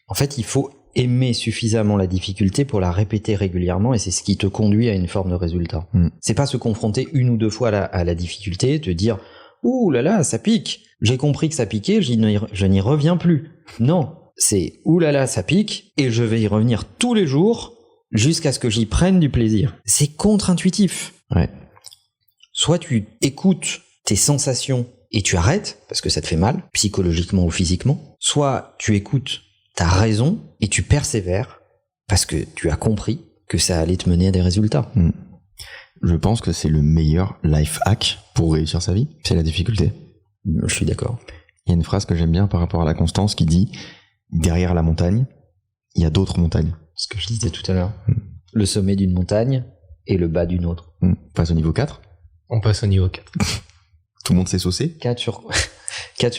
En fait, il faut aimer suffisamment la difficulté pour la répéter régulièrement, et c'est ce qui te conduit à une forme de résultat. C'est pas se confronter 1 ou 2 fois à la difficulté, te dire « Ouh là là, ça pique, j'ai compris que ça piquait, je n'y reviens plus ». Non, c'est « Ouh là là, ça pique, et je vais y revenir tous les jours », jusqu'à ce que j'y prenne du plaisir. C'est contre-intuitif. Ouais. Soit tu écoutes tes sensations et tu arrêtes, parce que ça te fait mal, psychologiquement ou physiquement. Soit tu écoutes ta raison et tu persévères, parce que tu as compris que ça allait te mener à des résultats. Je pense que c'est le meilleur life hack pour réussir sa vie, c'est la difficulté. Je suis d'accord. Il y a une phrase que j'aime bien par rapport à la constance qui dit « Derrière la montagne, il y a d'autres montagnes ». Ce que je disais tout à l'heure. Le sommet d'une montagne et le bas d'une autre. On passe au niveau 4 ? On passe au niveau 4. Tout le monde s'est saucé ? 4 sur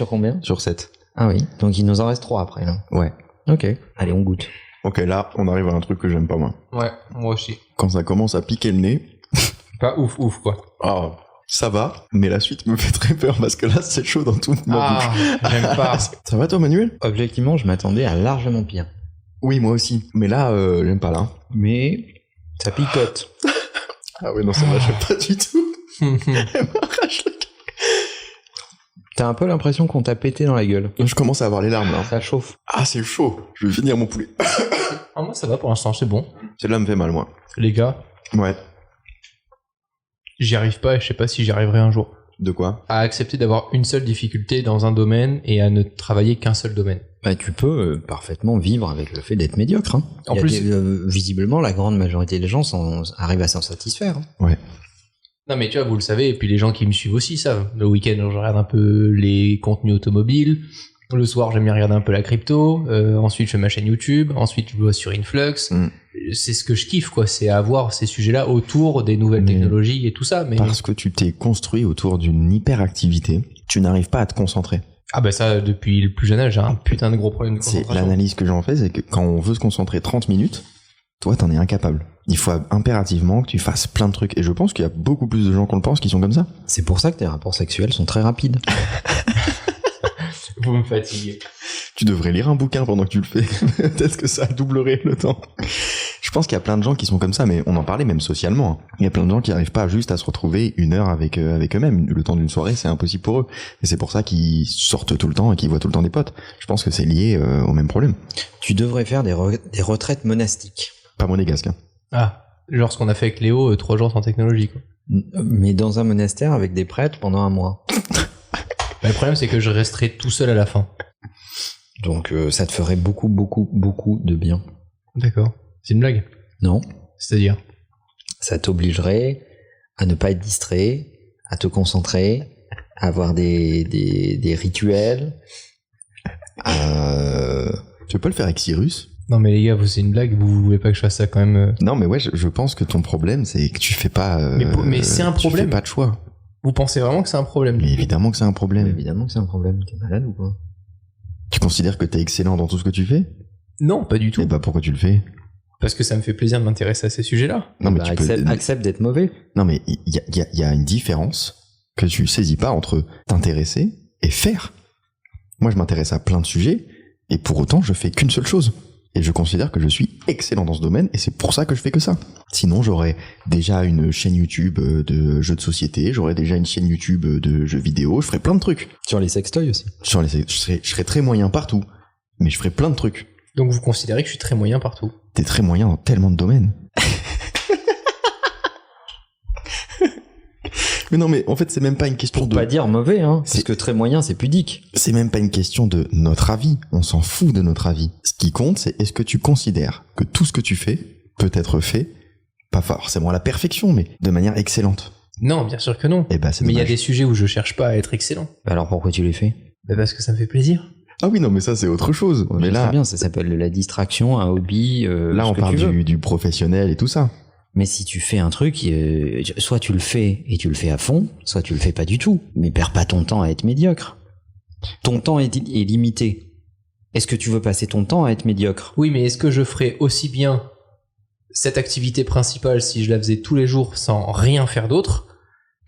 combien ? Sur 7. Ah oui, donc il nous en reste 3 après là. Ouais. Ok, allez on goûte. Ok, là on arrive à un truc que j'aime pas moi. Ouais, moi aussi. Quand ça commence à piquer le nez... Pas ouf quoi. Ah, ça va, mais la suite me fait très peur parce que là c'est chaud dans toute ma bouche. J'aime pas. Ça va toi Manuel ? Objectivement, je m'attendais à largement pire. Oui, moi aussi. Mais là, j'aime pas là. Mais ça picote. Ah ouais, non, ça m'arrache pas du tout. Elle m'arrache le cœur. T'as un peu l'impression qu'on t'a pété dans la gueule. Je commence à avoir les larmes là. Ça chauffe. Ah, c'est chaud. Je vais finir mon poulet. Ah, moi ça va pour l'instant, c'est bon. Celle-là me fait mal, moi. Les gars, Ouais. j'y arrive pas et je sais pas si j'y arriverai un jour. De quoi ? À accepter d'avoir une seule difficulté dans un domaine et à ne travailler qu'un seul domaine. Bah, tu peux parfaitement vivre avec le fait d'être médiocre. Hein. En plus, visiblement, la grande majorité des gens arrivent à s'en satisfaire. Hein. Ouais. Non mais tu vois, vous le savez, et puis les gens qui me suivent aussi savent. Le week-end, je regarde un peu les contenus automobiles. Le soir, j'aime bien regarder un peu la crypto. Ensuite, je fais ma chaîne YouTube. Ensuite, je bosse sur Influx. C'est ce que je kiffe, quoi. C'est avoir ces sujets-là autour des nouvelles technologies et tout ça. Mais parce que tu t'es construit autour d'une hyperactivité, tu n'arrives pas à te concentrer. Ah bah ça, depuis le plus jeune âge, j'ai un putain de gros problème de concentration. C'est l'analyse que j'en fais, c'est que quand on veut se concentrer 30 minutes, toi, t'en es incapable. Il faut impérativement que tu fasses plein de trucs. Et je pense qu'il y a beaucoup plus de gens qu'on le pense qui sont comme ça. C'est pour ça que tes rapports sexuels sont très rapides. Vous me fatiguez. Tu devrais lire un bouquin pendant que tu le fais. Peut-être que ça doublerait le temps. Je pense qu'il y a plein de gens qui sont comme ça, mais on en parlait même socialement. Il y a plein de gens qui n'arrivent pas juste à se retrouver 1 heure avec eux-mêmes. Le temps d'une soirée, c'est impossible pour eux. Et c'est pour ça qu'ils sortent tout le temps et qu'ils voient tout le temps des potes. Je pense que c'est lié au même problème. Tu devrais faire des retraites monastiques. Pas monégasque. Hein. Ah, genre ce qu'on a fait avec Léo, 3 jours sans technologie, quoi. Mais dans un monastère avec des prêtres pendant 1 mois. Bah, le problème, c'est que je resterai tout seul à la fin. Donc ça te ferait beaucoup de bien. D'accord. C'est une blague ? Non. C'est-à-dire ? Ça t'obligerait à ne pas être distrait, à te concentrer, à avoir des rituels. Tu veux pas le faire avec Cyrus ? Non mais les gars, c'est une blague, vous voulez pas que je fasse ça quand même Non mais ouais, je pense que ton problème, c'est que tu fais pas... mais c'est un problème. Tu fais pas de choix. Vous pensez vraiment que c'est un problème ? Mais évidemment que c'est un problème. Mais évidemment que c'est un problème. T'es malade ou quoi ? Tu considères que t'es excellent dans tout ce que tu fais ? Non, pas du tout. Et bah pourquoi tu le fais ? Parce que ça me fait plaisir de m'intéresser à ces sujets-là. Non mais bah, accepte d'être mauvais. Non mais il y a une différence que tu saisis pas entre t'intéresser et faire. Moi je m'intéresse à plein de sujets et pour autant je fais qu'une seule chose. Et je considère que je suis excellent dans ce domaine et c'est pour ça que je fais que ça. Sinon, j'aurais déjà une chaîne YouTube de jeux de société, j'aurais déjà une chaîne YouTube de jeux vidéo, je ferais plein de trucs. Sur les sextoys aussi. Je serais très moyen partout, mais je ferais plein de trucs. Donc vous considérez que je suis très moyen partout? T'es très moyen dans tellement de domaines. Mais non, mais en fait, c'est même pas une question Pour pas dire mauvais, hein. Parce que très moyen, c'est pudique. C'est même pas une question de notre avis. On s'en fout de notre avis. Ce qui compte, c'est est-ce que tu considères que tout ce que tu fais peut être fait, pas forcément à la perfection, mais de manière excellente? Non, bien sûr que non. Et bah, c'est mais il y a dommage. des sujets où je cherche pas à être excellent. Alors pourquoi tu les fais? Parce que ça me fait plaisir. Ah oui, non, mais ça, c'est autre chose. Ouais, mais là, très bien, ça s'appelle la distraction, un hobby. là, on parle du professionnel et tout ça. Mais si tu fais un truc, soit tu le fais et tu le fais à fond, soit tu le fais pas du tout. Mais perds pas ton temps à être médiocre. Ton temps est limité. Est-ce que tu veux passer ton temps à être médiocre? Oui, mais est-ce que je ferais aussi bien cette activité principale si je la faisais tous les jours sans rien faire d'autre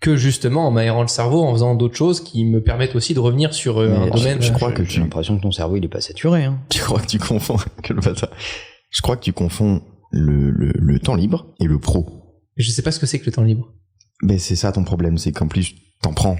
que justement en m'aérant le cerveau, en faisant d'autres choses qui me permettent aussi de revenir sur un domaine? Je crois que j'ai l'impression que ton cerveau il est pas saturé. Hein. Tu crois que tu confonds quel bâtard. Je crois que tu confonds le temps libre et le pro. Je sais pas ce que c'est que le temps libre. Mais c'est ça ton problème, c'est qu'en plus t'en prends,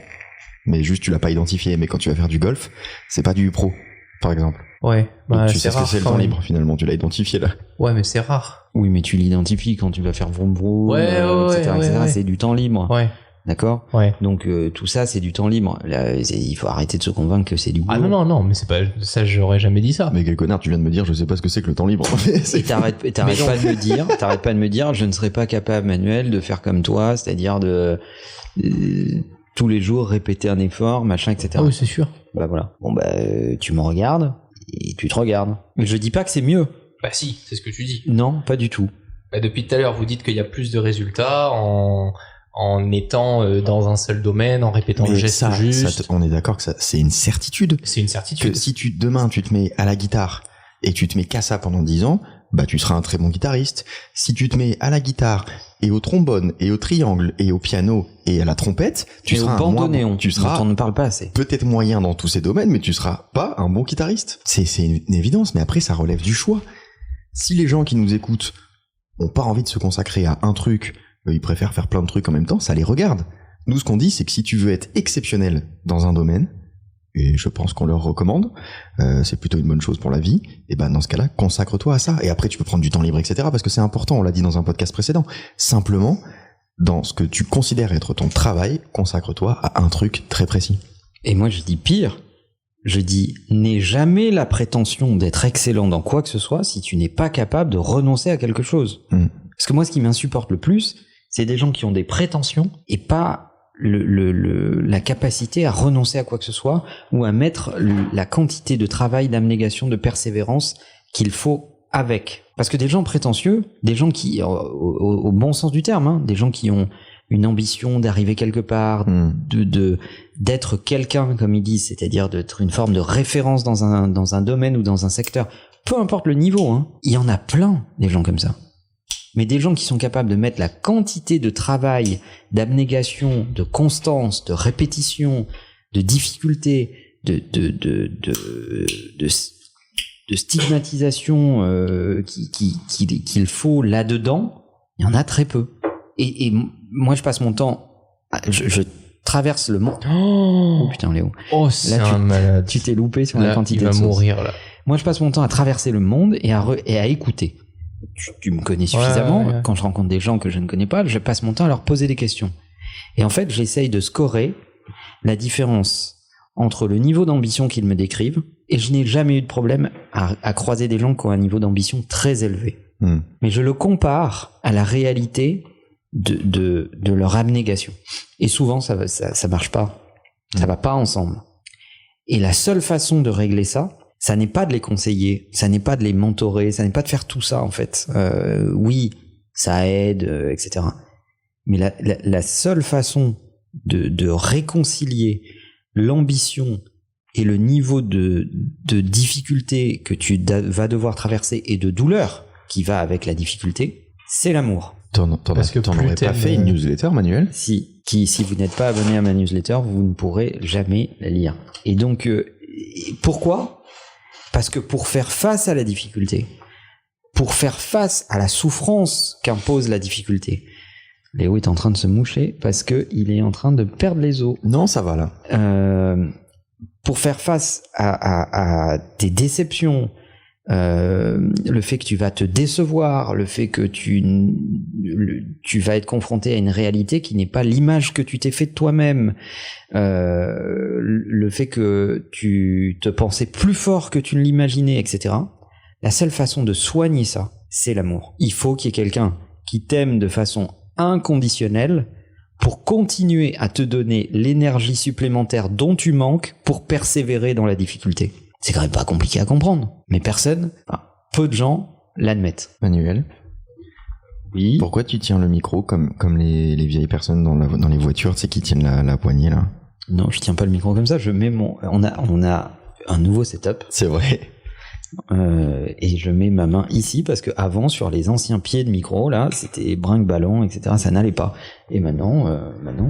mais juste tu l'as pas identifié. Mais quand tu vas faire du golf, c'est pas du pro, par exemple. Ouais, donc tu sais ce que rare, c'est le temps libre finalement, tu l'as identifié là. Ouais, mais c'est rare. Oui, mais tu l'identifies quand tu vas faire vroom vroom, etc. C'est du temps libre. Ouais. D'accord. Ouais. Donc tout ça c'est du temps libre. Là, il faut arrêter de se convaincre que c'est du boulot. Ah non, mais c'est pas ça, j'aurais jamais dit ça. Mais quel connard, tu viens de me dire, je sais pas ce que c'est que le temps libre. Et t'arrêtes pas de me dire, je ne serais pas capable, Manuel, de faire comme toi, c'est-à-dire de tous les jours répéter un effort, machin, etc. Ah oui, c'est sûr. Bah voilà. Bon bah tu me regardes et tu te regardes. Mais je dis pas que c'est mieux. Bah si, c'est ce que tu dis. Non, pas du tout. Bah depuis tout à l'heure, vous dites qu'il y a plus de résultats en étant dans un seul domaine, en répétant le geste juste. On est d'accord que ça, c'est une certitude. C'est une certitude. Que si demain tu te mets à la guitare et tu te mets qu'à ça pendant 10 ans, bah tu seras un très bon guitariste. Si tu te mets à la guitare et au trombone et au triangle et au piano et à la trompette, tu seras un bandoneon. Tu seras, on ne parle pas assez. Peut-être moyen dans tous ces domaines, mais tu seras pas un bon guitariste. C'est une évidence, mais après ça relève du choix. Si les gens qui nous écoutent ont pas envie de se consacrer à un truc, ils préfèrent faire plein de trucs en même temps, ça les regarde. Nous, ce qu'on dit, c'est que si tu veux être exceptionnel dans un domaine, et je pense qu'on leur recommande, c'est plutôt une bonne chose pour la vie, et ben dans ce cas-là, consacre-toi à ça. Et après, tu peux prendre du temps libre, etc., parce que c'est important, on l'a dit dans un podcast précédent. Simplement, dans ce que tu considères être ton travail, consacre-toi à un truc très précis. Et moi, je dis pire. Je dis, n'aie jamais la prétention d'être excellent dans quoi que ce soit si tu n'es pas capable de renoncer à quelque chose. Parce que moi, ce qui m'insupporte le plus, c'est des gens qui ont des prétentions et pas la capacité à renoncer à quoi que ce soit ou à mettre la quantité de travail, d'abnégation, de persévérance qu'il faut avec. Parce que des gens prétentieux, des gens qui, au bon sens du terme, hein, des gens qui ont une ambition d'arriver quelque part, d'être quelqu'un, comme ils disent, c'est-à-dire d'être une forme de référence dans un domaine ou dans un secteur, peu importe le niveau, hein, il y en a plein, des gens comme ça. Mais des gens qui sont capables de mettre la quantité de travail, d'abnégation, de constance, de répétition, de difficulté, de stigmatisation qu'il faut là-dedans, il y en a très peu. Et moi, je passe mon temps, je traverse le monde. Oh putain, Léo. Oh, c'est un malade. Tu t'es loupé sur la quantité de sauce. Il va mourir, là. Moi, je passe mon temps à traverser le monde et à écouter. Tu me connais suffisamment. Ouais. Quand je rencontre des gens que je ne connais pas, je passe mon temps à leur poser des questions. Et en fait, j'essaye de scorer la différence entre le niveau d'ambition qu'ils me décrivent, et je n'ai jamais eu de problème à croiser des gens qui ont un niveau d'ambition très élevé. Mais je le compare à la réalité de leur abnégation. Et souvent, ça marche pas. Ça va pas ensemble. Et la seule façon de régler ça, ça n'est pas de les conseiller, ça n'est pas de les mentorer, ça n'est pas de faire tout ça, en fait. Oui, ça aide, etc. Mais la seule façon de réconcilier l'ambition et le niveau de difficulté que tu vas devoir traverser et de douleur qui va avec la difficulté, c'est l'amour. T'en aurais pas fait une newsletter, Manuel ? Si vous n'êtes pas abonné à ma newsletter, vous ne pourrez jamais la lire. Et donc, pourquoi ? Parce que pour faire face à la difficulté, pour faire face à la souffrance qu'impose la difficulté. Léo est en train de se moucher parce que il est en train de perdre les os. Non, ça va là. Pour faire face à tes déceptions, le fait que tu vas te décevoir, le fait que tu vas être confronté à une réalité qui n'est pas l'image que tu t'es fait de toi-même, le fait que tu te pensais plus fort que tu ne l'imaginais, etc. La seule façon de soigner ça, c'est l'amour. Il faut qu'il y ait quelqu'un qui t'aime de façon inconditionnelle pour continuer à te donner l'énergie supplémentaire dont tu manques pour persévérer dans la difficulté. C'est quand même pas compliqué à comprendre, mais peu de gens l'admettent. Manuel, oui. Pourquoi tu tiens le micro comme les vieilles personnes dans les voitures, tu sais, qui tiennent la poignée là? Non, je tiens pas le micro comme ça, je mets on a un nouveau setup. C'est vrai. Et je mets ma main ici parce que avant, sur les anciens pieds de micro, là, c'était brinque-ballon, etc. Ça n'allait pas. Et maintenant,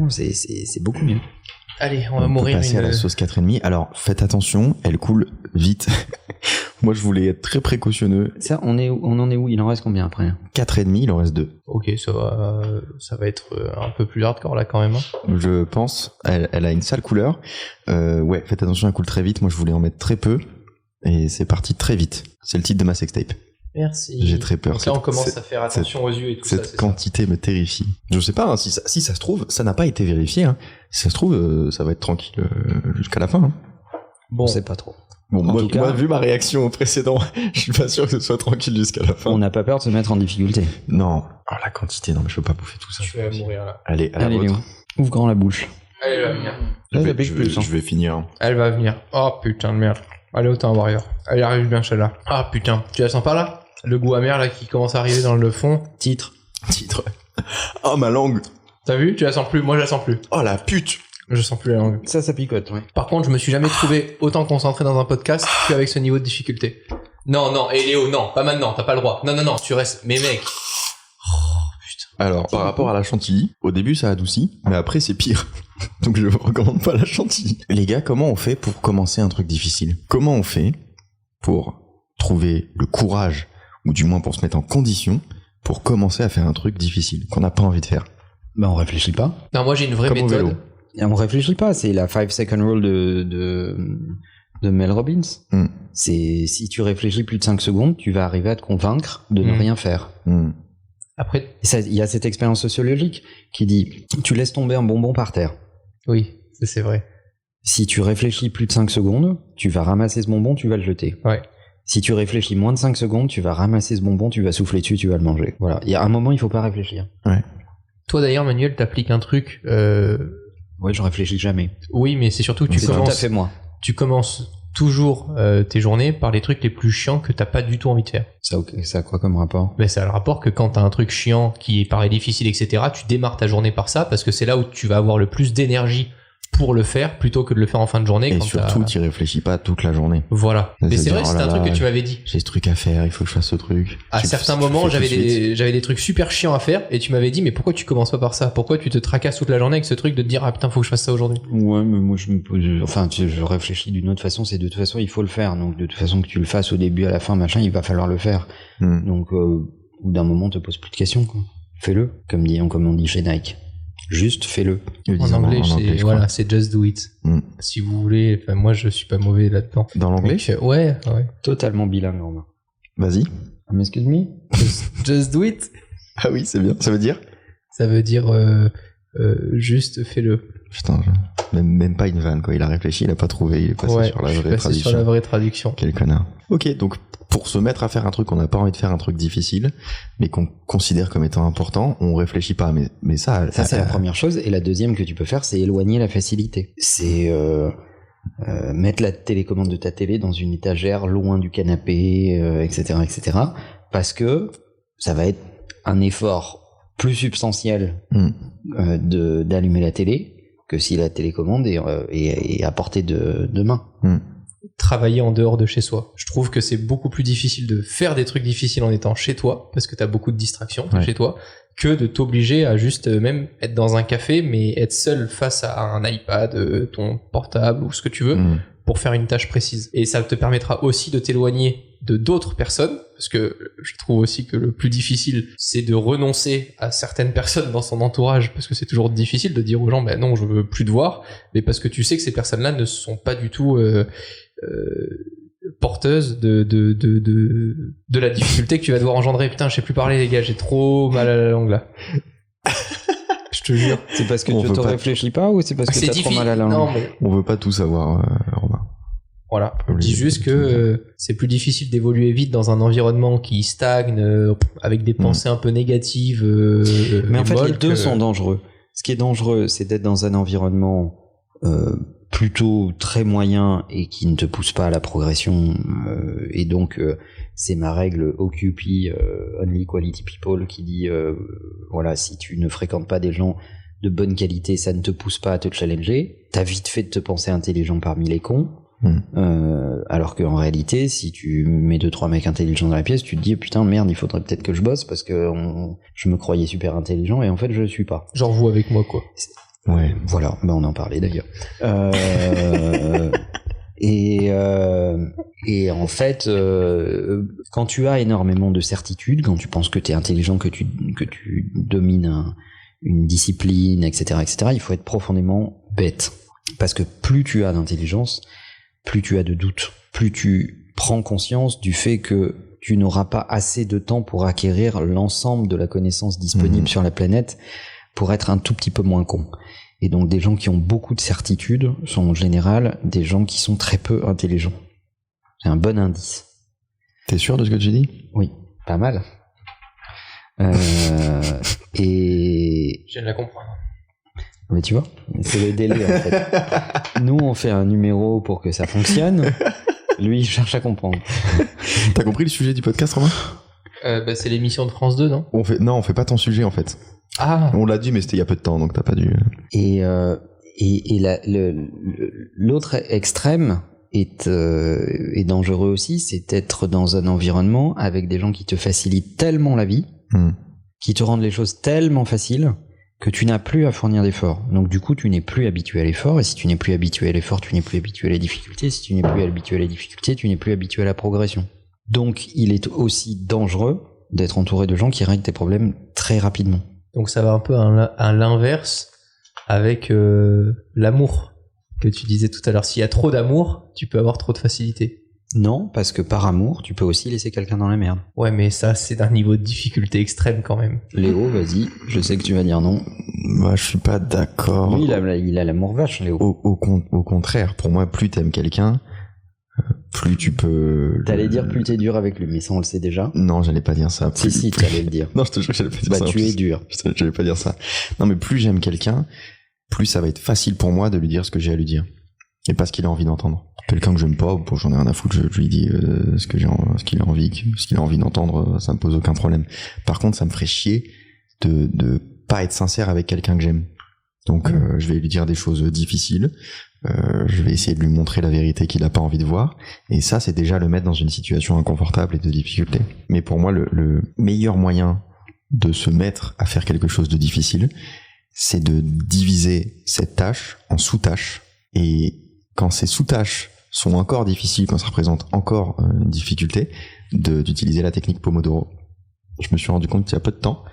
c'est beaucoup mieux. Allez, on va mourir. Peut passer à la sauce 4,5. Alors, faites attention, elle coule vite. Moi, je voulais être très précautionneux. Ça, on en est où? Il en reste combien après? 4,5, il en reste 2. Ok, ça va être un peu plus hardcore là quand même. Je pense. Elle a une sale couleur. Ouais, faites attention, elle coule très vite. Moi, je voulais en mettre très peu. Et c'est parti très vite. C'est le titre de ma sextape. Merci. J'ai très peur. Donc là, on commence à faire attention aux yeux et tout ça. Cette quantité me terrifie. Je sais pas, hein, si ça se trouve, ça n'a pas été vérifié. Hein. Si ça se trouve, ça va être tranquille jusqu'à la fin. Hein. Bon, on sait pas trop. Bon, moi, vu ma réaction au précédent, je suis pas sûr que ce soit tranquille jusqu'à la fin. On n'a pas peur de se mettre en difficulté. Non. Oh, la quantité, non, mais je veux pas bouffer tout ça. Tu vas mourir là. Allez, Léo. Ouvre grand la bouche. Allez, elle va venir. Là, je vais finir. Elle va venir. Oh putain de merde. Allez, autant Warrior. Elle arrive bien celle-là. Ah putain. Tu la sens pas là? Le goût amer là qui commence à arriver dans le fond. Titre. Oh, ma langue. T'as vu? Tu la sens plus. Moi, je la sens plus. Oh, la pute. Je sens plus la langue. Ça picote, ouais. Par contre, je me suis jamais trouvé autant concentré dans un podcast qu'avec ce niveau de difficulté. Non, et Léo, non, pas maintenant, t'as pas le droit. Non, tu restes. Mais mec. Oh, putain. Alors, par rapport à la chantilly, au début ça adoucit, mais après c'est pire. Donc je recommande pas la chantilly. Les gars, comment on fait pour commencer un truc difficile? Comment on fait pour trouver le courage, ou du moins pour se mettre en condition, pour commencer à faire un truc difficile, qu'on n'a pas envie de faire? On réfléchit pas. Non, moi j'ai une vraie Comme méthode. au vélo. On réfléchit pas, c'est la 5-second rule de Mel Robbins. C'est si tu réfléchis plus de 5 secondes, tu vas arriver à te convaincre de ne rien faire. Après, il y a cette expérience sociologique qui dit tu laisses tomber un bonbon par terre. Oui, c'est vrai. Si tu réfléchis plus de 5 secondes, tu vas ramasser ce bonbon, tu vas le jeter. Ouais. Si tu réfléchis moins de 5 secondes, tu vas ramasser ce bonbon, tu vas souffler dessus, tu vas le manger. Voilà. Il y a un moment, il faut pas réfléchir. Ouais. Toi d'ailleurs, Manuel, t'appliques un truc. Ouais, je réfléchis jamais. Oui, mais c'est surtout que C'est tout à fait moi. Tu commences toujours tes journées par les trucs les plus chiants que t'as pas du tout envie de faire. Ça a quoi comme rapport? Ben, ça a le rapport que quand t'as un truc chiant qui paraît difficile, etc., tu démarres ta journée par ça parce que c'est là où tu vas avoir le plus d'énergie pour le faire plutôt que de le faire en fin de journée. Et surtout, tu réfléchis pas toute la journée. Voilà. Mais c'est vrai, c'est un truc que tu m'avais dit. J'ai ce truc à faire, il faut que je fasse ce truc. À certains moments, j'avais des trucs super chiants à faire et tu m'avais dit, mais pourquoi tu commences pas par ça? Pourquoi tu te tracasses toute la journée avec ce truc de te dire, ah putain, faut que je fasse ça aujourd'hui? Ouais, mais moi, je réfléchis d'une autre façon, c'est de toute façon, il faut le faire. Donc, de toute façon, que tu le fasses au début, à la fin, machin, il va falloir le faire. Donc, au bout d'un moment, te pose plus de questions, quoi. Fais-le. Comme on dit chez Nike. Juste fais-le. En anglais, c'est just do it. Si vous voulez, enfin, moi je suis pas mauvais là-dedans. Dans l'anglais? Donc, ouais. Totalement bilingue, Romain. Vas-y. Excuse me? Just do it. Ah oui, c'est bien. Ça veut dire? Ça veut dire juste fais-le. Putain, même pas une vanne, quoi. Il a réfléchi, il a pas trouvé, il est passé sur la vraie traduction. Sur la vraie traduction. Quel connard. Ok, donc pour se mettre à faire un truc, on n'a pas envie de faire un truc difficile, mais qu'on considère comme étant important, on réfléchit pas. Mais ça c'est la première chose. Et la deuxième que tu peux faire, c'est éloigner la facilité. C'est mettre la télécommande de ta télé dans une étagère loin du canapé, etc., etc. Parce que ça va être un effort plus substantiel d'allumer la télé que si la télécommande est à portée de main. Travailler en dehors de chez soi. Je trouve que c'est beaucoup plus difficile de faire des trucs difficiles en étant chez toi, parce que t'as beaucoup de distractions chez toi, que de t'obliger à juste même être dans un café, mais être seul face à un iPad, ton portable ou ce que tu veux, pour faire une tâche précise. Et ça te permettra aussi de t'éloigner de d'autres personnes, parce que je trouve aussi que le plus difficile, c'est de renoncer à certaines personnes dans son entourage, parce que c'est toujours difficile de dire aux gens, ben non, je veux plus te voir, mais parce que tu sais que ces personnes-là ne sont pas du tout porteuses de la difficulté que tu vas devoir engendrer. Putain, je sais plus parler, les gars, j'ai trop mal à la langue là. Je te jure. C'est parce que tu te réfléchis pas ou c'est parce que t'as trop mal à la langue? Non, mais... On veut pas tout savoir, Romain. Voilà. On dit juste que c'est plus difficile d'évoluer vite dans un environnement qui stagne, avec des pensées un peu négatives. Mais en fait, les deux sont dangereux. Ce qui est dangereux, c'est d'être dans un environnement plutôt très moyen et qui ne te pousse pas à la progression. Et donc, c'est ma règle Occupy Only Quality People qui dit, voilà, si tu ne fréquentes pas des gens de bonne qualité, ça ne te pousse pas à te challenger. T'as vite fait de te penser intelligent parmi les cons. Alors qu'en réalité, si tu mets 2-3 mecs intelligents dans la pièce, tu te dis putain merde, il faudrait peut-être que je bosse parce que je me croyais super intelligent et en fait je le suis pas. Genre vous avec moi quoi. Ouais. Voilà, on en parlait d'ailleurs. Et en fait, quand tu as énormément de certitudes, quand tu penses que t'es intelligent, que tu domines une discipline, etc., il faut être profondément bête. Parce que plus tu as d'intelligence, plus tu as de doutes, plus tu prends conscience du fait que tu n'auras pas assez de temps pour acquérir l'ensemble de la connaissance disponible sur la planète pour être un tout petit peu moins con. Et donc des gens qui ont beaucoup de certitudes sont en général des gens qui sont très peu intelligents. C'est un bon indice. T'es sûr de ce que tu dis ? Oui, pas mal. Et... Je viens de la comprendre. Mais tu vois, c'est le délai en fait. Nous, on fait un numéro pour que ça fonctionne. Lui, il cherche à comprendre. T'as compris le sujet du podcast, Romain ? C'est l'émission de France 2, non ? Non, on fait pas ton sujet en fait. Ah. On l'a dit, mais c'était il y a peu de temps, donc t'as pas dû. Et l'autre extrême est dangereux aussi, c'est d'être dans un environnement avec des gens qui te facilitent tellement la vie, qui te rendent les choses tellement faciles, que tu n'as plus à fournir d'efforts. Donc du coup, tu n'es plus habitué à l'effort, et si tu n'es plus habitué à l'effort, tu n'es plus habitué à la difficulté, si tu n'es plus habitué à la difficulté, tu n'es plus habitué à la progression. Donc il est aussi dangereux d'être entouré de gens qui règlent tes problèmes très rapidement. Donc ça va un peu à l'inverse avec l'amour que tu disais tout à l'heure. S'il y a trop d'amour, tu peux avoir trop de facilité. Non, parce que par amour, tu peux aussi laisser quelqu'un dans la merde. Ouais, mais ça, c'est d'un niveau de difficulté extrême quand même. Léo, vas-y, je sais que tu vas dire non. Moi, je suis pas d'accord. Lui, il a l'amour vache, Léo. Au contraire, pour moi, plus t'aimes quelqu'un, plus tu peux... T'allais dire plus t'es dur avec lui, mais ça on le sait déjà. Non, j'allais pas dire ça. Si, t'allais le dire. Non, je te jure que j'allais pas dire ça. Tu es dur. J'allais pas dire ça. Non, mais plus j'aime quelqu'un, plus ça va être facile pour moi de lui dire ce que j'ai à lui dire. Et pas ce qu'il a envie d'entendre. Quelqu'un que j'aime pas, j'en ai rien à foutre, je lui dis ce qu'il a envie d'entendre, ça me pose aucun problème. Par contre, ça me ferait chier de pas être sincère avec quelqu'un que j'aime. Donc je vais lui dire des choses difficiles, je vais essayer de lui montrer la vérité qu'il a pas envie de voir, et ça c'est déjà le mettre dans une situation inconfortable et de difficulté. Mais pour moi le meilleur moyen de se mettre à faire quelque chose de difficile, c'est de diviser cette tâche en sous-tâches, et quand ces sous-tâches sont encore difficiles, quand ça représente encore une difficulté, d'utiliser la technique Pomodoro. Je me suis rendu compte il y a peu de temps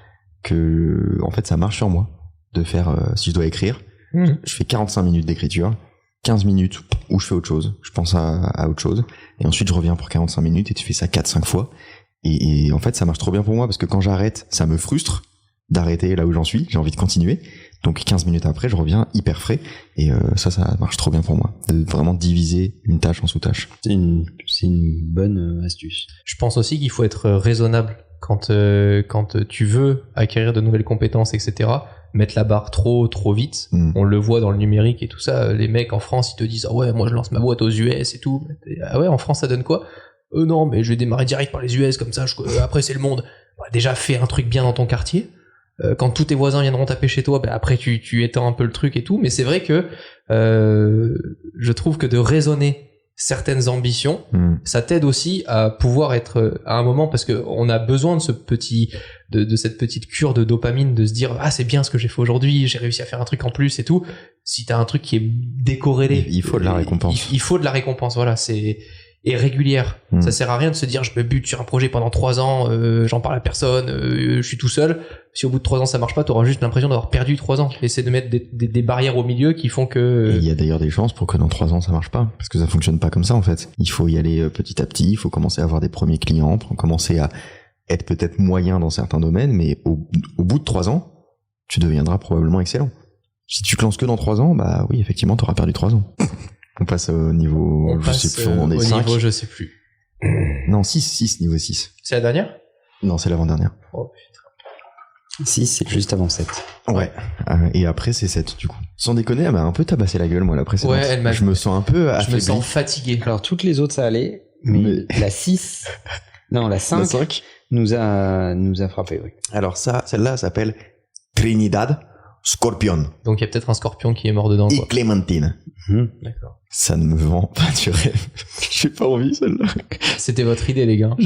que en fait ça marche sur moi de faire, si je dois écrire, je fais 45 minutes d'écriture, 15 minutes où je fais autre chose, je pense à autre chose, et ensuite je reviens pour 45 minutes et tu fais ça 4-5 fois, et en fait ça marche trop bien pour moi parce que quand j'arrête, ça me frustre d'arrêter là où j'en suis, j'ai envie de continuer, donc 15 minutes après je reviens hyper frais, et ça marche trop bien pour moi, de vraiment diviser une tâche en sous-tâches. C'est une bonne astuce. Je pense aussi qu'il faut être raisonnable quand tu veux acquérir de nouvelles compétences, etc. Mettre la barre trop vite. On le voit dans le numérique et tout ça. Les mecs en France, ils te disent, ah ouais, moi je lance ma boîte aux US et tout. Ah ouais, en France ça donne quoi? Non, mais je vais démarrer direct par les US, comme ça, après c'est le monde. Bah, déjà, fais un truc bien dans ton quartier. Quand tous tes voisins viendront taper chez toi, bah, après tu étends un peu le truc et tout. Mais c'est vrai que je trouve que de raisonner certaines ambitions, ça t'aide aussi à pouvoir être à un moment, parce que on a besoin de cette petite cure de dopamine, de se dire ah c'est bien ce que j'ai fait aujourd'hui, j'ai réussi à faire un truc en plus et tout. Si t'as un truc qui est décorrélé, il faut de la récompense. Il faut de la récompense, voilà, et régulière. Ça sert à rien de se dire je me bute sur un projet pendant 3 ans, j'en parle à personne, je suis tout seul. Si au bout de 3 ans ça marche pas, t'auras juste l'impression d'avoir perdu 3 ans. Essaie de mettre des barrières au milieu qui font que... Et il y a d'ailleurs des chances pour que dans 3 ans ça marche pas, parce que ça fonctionne pas comme ça en fait. Il faut y aller petit à petit, il faut commencer à avoir des premiers clients, commencer à être peut-être moyen dans certains domaines, mais au bout de 3 ans, tu deviendras probablement excellent. Si tu te lances que dans 3 ans, bah oui, effectivement, t'auras perdu 3 ans. On passe au niveau, je sais plus, on est 5. Niveau, je sais plus. Non, 6, niveau 6. C'est la dernière? Non, c'est l'avant-dernière. Oh putain. 6, c'est juste avant 7. Ouais. Et après, c'est 7, du coup. Sans déconner, elle m'a un peu tabassé la gueule, moi, la précédente. Ouais, je me sens un peu affaibli. Je me sens fatigué. Alors, toutes les autres, ça allait, mais la 6, non, la 5, nous a frappé, oui. Alors celle-là s'appelle Trinidad Scorpion. Donc il y a peut-être un scorpion qui est mort dedans. Et Clémentine. D'accord. Ça ne me vend pas du rêve. J'ai pas envie, celle-là. C'était votre idée, les gars.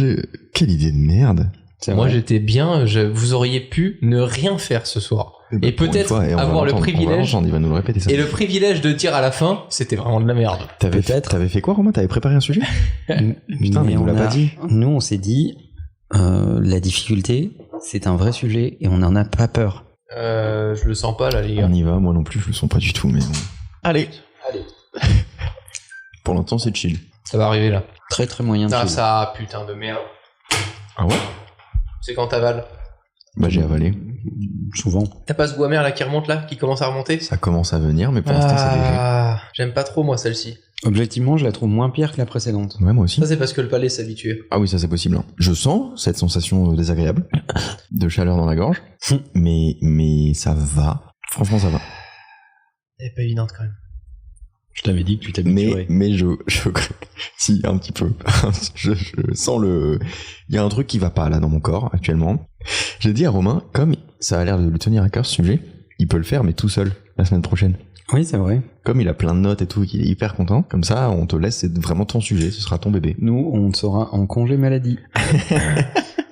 Quelle idée de merde. Moi, j'étais bien. Vous auriez pu ne rien faire ce soir. Et peut-être avoir le privilège. Il va nous le répéter ça. Et le privilège de dire à la fin, c'était vraiment de la merde. T'avais fait quoi, Romain? T'avais préparé un sujet? Putain, mais on l'a pas dit. Nous, on s'est dit, la difficulté, c'est un vrai sujet et on n'en a pas peur. Je le sens pas là, les gars. On y va, moi non plus, je le sens pas du tout, mais bon. Allez. Pour l'instant, c'est chill. Ça va arriver là. Très très moyen de chill. Ça, putain de merde. Ah ouais? C'est quand t'avales? Bah, j'ai avalé. Souvent. T'as pas ce bois mer là qui remonte là, qui commence à remonter? Ça commence à venir, mais pour l'instant, c'est léger. J'aime pas trop moi celle-ci. Objectivement, je la trouve moins pire que la précédente. Ouais, moi aussi. Ça, c'est parce que le palais s'est habitué. Ah oui, ça c'est possible. Je sens cette sensation désagréable de chaleur dans la gorge, mais ça va. Franchement, ça va. Elle est pas évidente quand même. Je t'avais dit que tu t'habituerais. Mais je si, un petit peu. je sens il y a un truc qui va pas là dans mon corps actuellement. J'ai dit à Romain, comme ça a l'air de lui tenir à cœur ce sujet, il peut le faire mais tout seul la semaine prochaine. Oui, c'est vrai. Comme il a plein de notes et tout, qu'il est hyper content, comme ça, on te laisse, c'est vraiment ton sujet, ce sera ton bébé. Nous, on sera en congé maladie.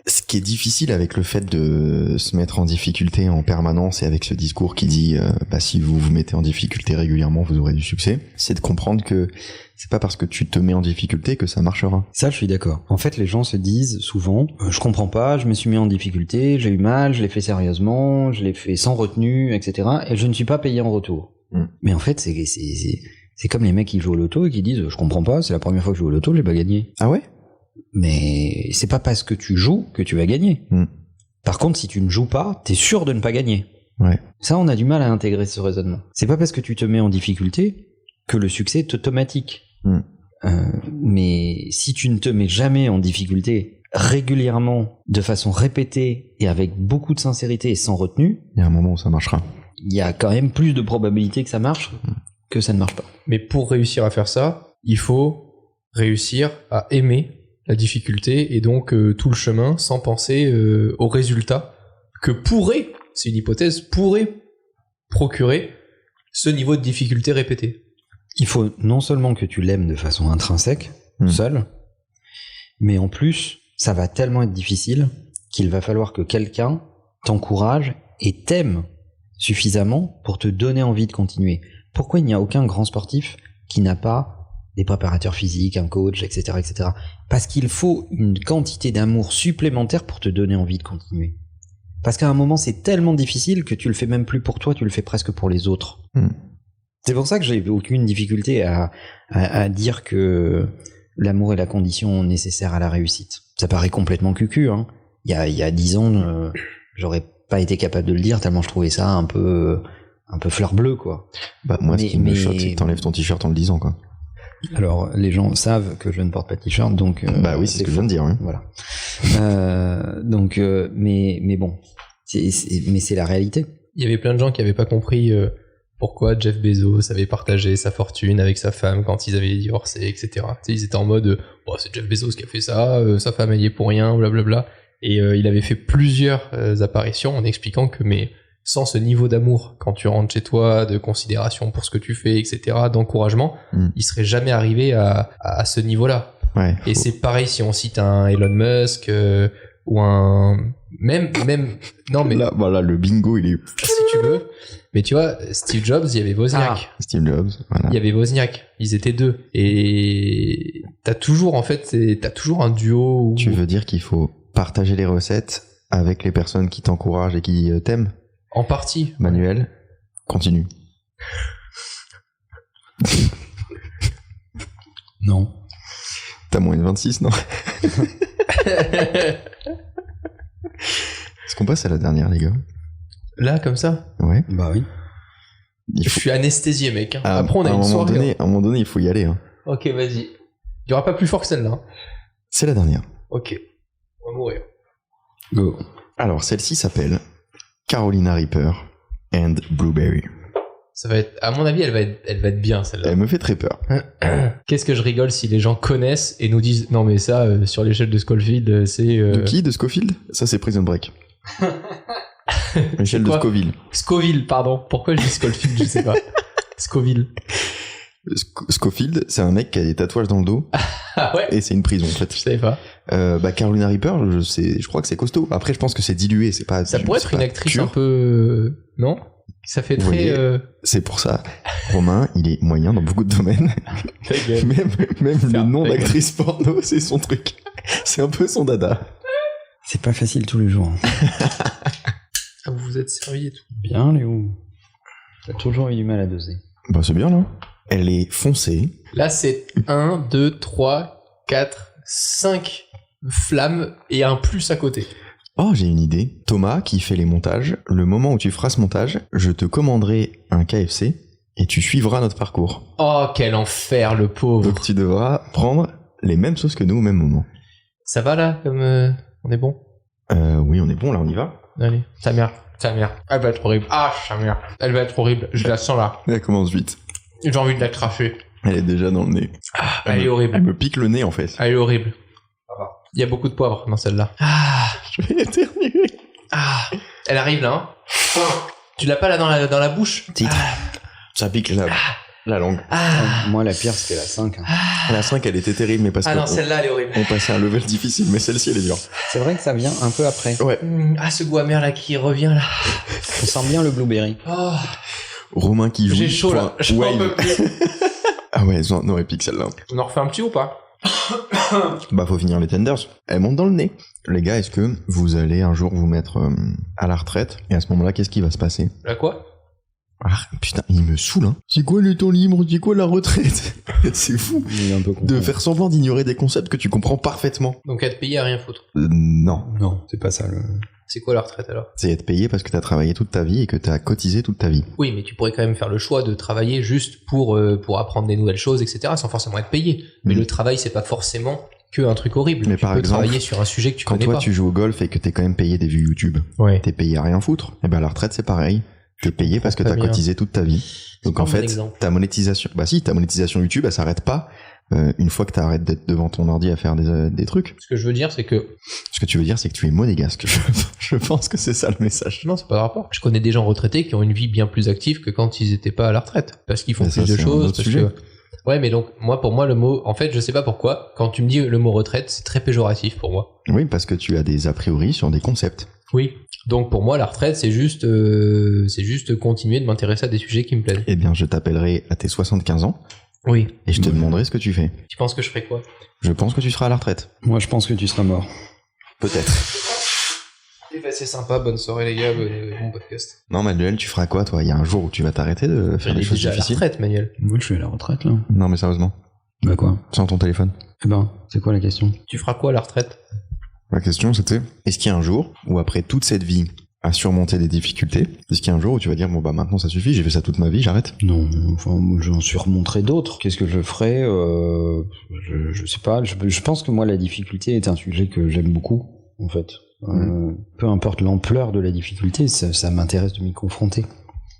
Ce qui est difficile avec le fait de se mettre en difficulté en permanence et avec ce discours qui dit si vous vous mettez en difficulté régulièrement, vous aurez du succès, c'est de comprendre que c'est pas parce que tu te mets en difficulté que ça marchera. Ça, je suis d'accord. En fait, les gens se disent souvent je comprends pas, je me suis mis en difficulté, j'ai eu mal, je l'ai fait sérieusement, je l'ai fait sans retenue, etc. et je ne suis pas payé en retour. Mais en fait, c'est comme les mecs qui jouent au loto et qui disent je comprends pas, c'est la première fois que je joue au loto, j'ai pas gagné. Ah ouais? Mais c'est pas parce que tu joues que tu vas gagner. Par contre, si tu ne joues pas, t'es sûr de ne pas gagner. Ouais. Ça, on a du mal à intégrer ce raisonnement. C'est pas parce que tu te mets en difficulté que le succès est automatique. Mais si tu ne te mets jamais en difficulté régulièrement, de façon répétée et avec beaucoup de sincérité et sans retenue, il y a un moment où ça marchera. Il y a quand même plus de probabilité que ça marche que ça ne marche pas. Mais pour réussir à faire ça, il faut réussir à aimer la difficulté et donc tout le chemin sans penser au résultat que pourrait, c'est une hypothèse, pourrait procurer ce niveau de difficulté répété. Il faut non seulement que tu l'aimes de façon intrinsèque, seul, mais en plus, ça va tellement être difficile qu'il va falloir que quelqu'un t'encourage et t'aime suffisamment pour te donner envie de continuer. Pourquoi il n'y a aucun grand sportif qui n'a pas des préparateurs physiques, un coach, etc., etc. Parce qu'il faut une quantité d'amour supplémentaire pour te donner envie de continuer. Parce qu'à un moment, c'est tellement difficile que tu le fais même plus pour toi, tu le fais presque pour les autres. C'est pour ça que j'ai aucune difficulté à dire que l'amour est la condition nécessaire à la réussite. Ça paraît complètement cucu, hein. Il y a 10 ans, j'aurais pas été capable de le dire tellement je trouvais ça un peu fleur bleue, quoi. Bah, moi, ce qui me choque, c'est que t'enlèves ton t-shirt en le disant, quoi. Alors, les gens savent que je ne porte pas de t-shirt, donc... bah oui, c'est ce que je viens de dire, hein. Voilà. Mais bon, mais c'est la réalité. Il y avait plein de gens qui avaient pas compris pourquoi Jeff Bezos avait partagé sa fortune avec sa femme quand ils avaient divorcé, etc. Tu sais, ils étaient en mode c'est Jeff Bezos qui a fait ça, sa femme elle y est pour rien, blablabla. Et il avait fait plusieurs apparitions en expliquant que sans ce niveau d'amour, quand tu rentres chez toi, de considération pour ce que tu fais, etc., d'encouragement, il serait jamais arrivé à ce niveau-là. Ouais, et c'est pareil si on cite un Elon Musk ou un... Même... Non, mais... Là, voilà, le bingo, il est... Si tu veux. Mais tu vois, Steve Jobs, il y avait Wozniak. Steve Jobs, voilà. Il y avait Wozniak. Ils étaient 2. Et t'as toujours un duo. Tu veux dire qu'il faut partager les recettes avec les personnes qui t'encouragent et qui t'aiment? En partie. Manuel, continue. Non. T'as moins de 26, non? Est-ce qu'on passe à la dernière, les gars? Là, comme ça? Ouais. Bah oui. Je suis anesthésié, mec. Après, on a une soirée. À un moment donné, il faut y aller. Hein. Ok, vas-y. Il y aura pas plus fort que celle-là. Hein. C'est la dernière. Ok. On va mourir. Go. Alors, celle-ci s'appelle Carolina Reaper and Blueberry. Ça va être, à mon avis, elle va être bien, celle-là. Elle me fait très peur. Qu'est-ce que je rigole si les gens connaissent et nous disent non, mais ça, sur l'échelle de Scofield, c'est. De qui? De Scofield? Ça, c'est Prison Break. L'échelle de Scoville. Scoville, pardon. Pourquoi je dis Scofield? Je sais pas. Scoville. Scofield, c'est un mec qui a des tatouages dans le dos. Ah ouais? Et c'est une prison, en fait. Je savais pas. Carolina Reaper, je crois que c'est costaud. Après, je pense que c'est dilué, c'est pas. Ça pourrait être une actrice pur. un peu. Non? Ça fait très. Voyez, c'est pour ça. Romain, il est moyen dans beaucoup de domaines. même le nom d'actrice porno, c'est son truc. C'est un peu son dada. C'est pas facile tous les jours. Ah, vous vous êtes servi et tout. Bien, Léo. T'as toujours eu du mal à doser. Bah, c'est bien, là. Elle est foncée. Là, c'est 1, 2, 3, 4, 5 flammes et un plus à côté. Oh, j'ai une idée. Thomas, qui fait les montages, le moment où tu feras ce montage, je te commanderai un KFC et tu suivras notre parcours. Oh, quel enfer, le pauvre. Donc tu devras prendre les mêmes sauces que nous au même moment. Ça va là, comme on est bon? Oui, on est bon, là, on y va. Allez, sa mère. Elle va être horrible. Ah, sa mère. Elle va être horrible. Je la sens là. Elle commence vite. J'ai envie de la cracher. Elle est déjà dans le nez. Ah, elle est horrible. Elle me pique le nez, en fait. Elle est horrible. Il y a beaucoup de poivre dans celle-là. Ah, je vais éternuer. Ah, elle arrive là. Hein. Tu l'as pas là dans la bouche? Ça pique la langue. Moi, la pire, c'était la 5. Hein. La 5, elle était terrible, mais parce que. Non, celle-là, elle est horrible. On passait à un level difficile, mais celle-ci, elle est dure. C'est vrai que ça vient un peu après. Ouais. Ce goût amer là qui revient là. On sent bien le blueberry. Oh. Romain qui joue. J'ai chaud là. Je m'en peux plus. Ah ouais, non, épique celle-là. On en refait un petit ou pas? Bah, faut finir les tenders. Elle monte dans le nez. Les gars, est-ce que vous allez un jour vous mettre à la retraite? Et à ce moment-là, qu'est-ce qui va se passer? La quoi? Ah, putain, il me saoule, hein. C'est quoi le temps libre? C'est quoi la retraite? C'est fou de faire semblant d'ignorer des concepts que tu comprends parfaitement. Donc être payé à rien foutre. Non. Non, c'est pas ça. C'est quoi la retraite alors? C'est être payé parce que t'as travaillé toute ta vie et que t'as cotisé toute ta vie. Oui, mais tu pourrais quand même faire le choix de travailler juste pour apprendre des nouvelles choses, etc., sans forcément être payé. Mais le travail, c'est pas forcément que un truc horrible. Mais tu par peux exemple, travailler sur un sujet que tu connais pas. Quand toi tu joues au golf et que t'es quand même payé des vues YouTube, t'es payé à rien foutre. Et ben à la retraite c'est pareil. T'es payé parce que t'as cotisé toute ta vie. Donc en fait, ta monétisation, ta monétisation YouTube, elle s'arrête pas une fois que t'arrêtes d'être devant ton ordi à faire des trucs. Ce que je veux dire, c'est que... Ce que tu veux dire, c'est que tu es monégasque. Je pense que c'est ça le message. Non, c'est pas de rapport. Je connais des gens retraités qui ont une vie bien plus active que quand ils étaient pas à la retraite. Parce qu'ils font plus de choses. Ouais, mais donc, pour moi, le mot... En fait, je sais pas pourquoi. Quand tu me dis le mot retraite, c'est très péjoratif pour moi. Oui, parce que tu as des a priori sur des concepts. Oui. Donc pour moi, la retraite, c'est juste continuer de m'intéresser à des sujets qui me plaisent. Eh bien, je t'appellerai à tes 75 ans. Oui. Et je te demanderai ce que tu fais. Tu penses que je ferai quoi? Je pense que tu seras à la retraite. Moi, je pense que tu seras mort. Peut-être. Eh ben, c'est sympa, bonne soirée les gars, bon podcast. Non, Manuel, tu feras quoi toi? Il y a un jour où tu vas t'arrêter de faire des choses difficiles. À la retraite, Manuel. Moi, je suis à la retraite là. Non, mais sérieusement. Bah quoi? Sans ton téléphone. Eh ben, c'est quoi la question? Tu feras quoi à la retraite? La question c'était, est-ce qu'il y a un jour où après toute cette vie à surmonter des difficultés, est-ce qu'il y a un jour où tu vas dire bon bah maintenant ça suffit, j'ai fait ça toute ma vie, j'arrête? Non, enfin j'en surmonterai d'autres. Qu'est-ce que je ferais? Je sais pas. Je pense que moi la difficulté est un sujet que j'aime beaucoup en fait. Peu importe l'ampleur de la difficulté, ça m'intéresse de m'y confronter.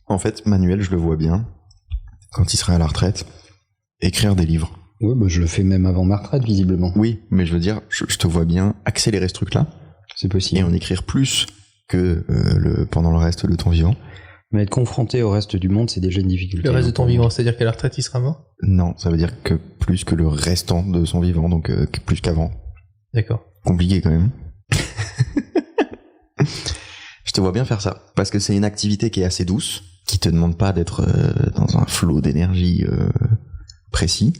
En fait, Manuel, je le vois bien quand il sera à la retraite, écrire des livres. Oui, bah je le fais même avant ma retraite visiblement. Oui, mais je veux dire, je te vois bien accélérer ce truc-là. C'est possible. Et en écrire plus que pendant le reste de ton vivant. Mais être confronté au reste du monde, c'est déjà une difficulté. Le reste de ton vivant, c'est-à-dire qu'à la retraite, il sera mort? Non, ça veut dire que plus que le restant de son vivant, donc plus qu'avant. D'accord. Compliqué quand même. Je te vois bien faire ça. Parce que c'est une activité qui est assez douce, qui te demande pas d'être dans un flot d'énergie précis,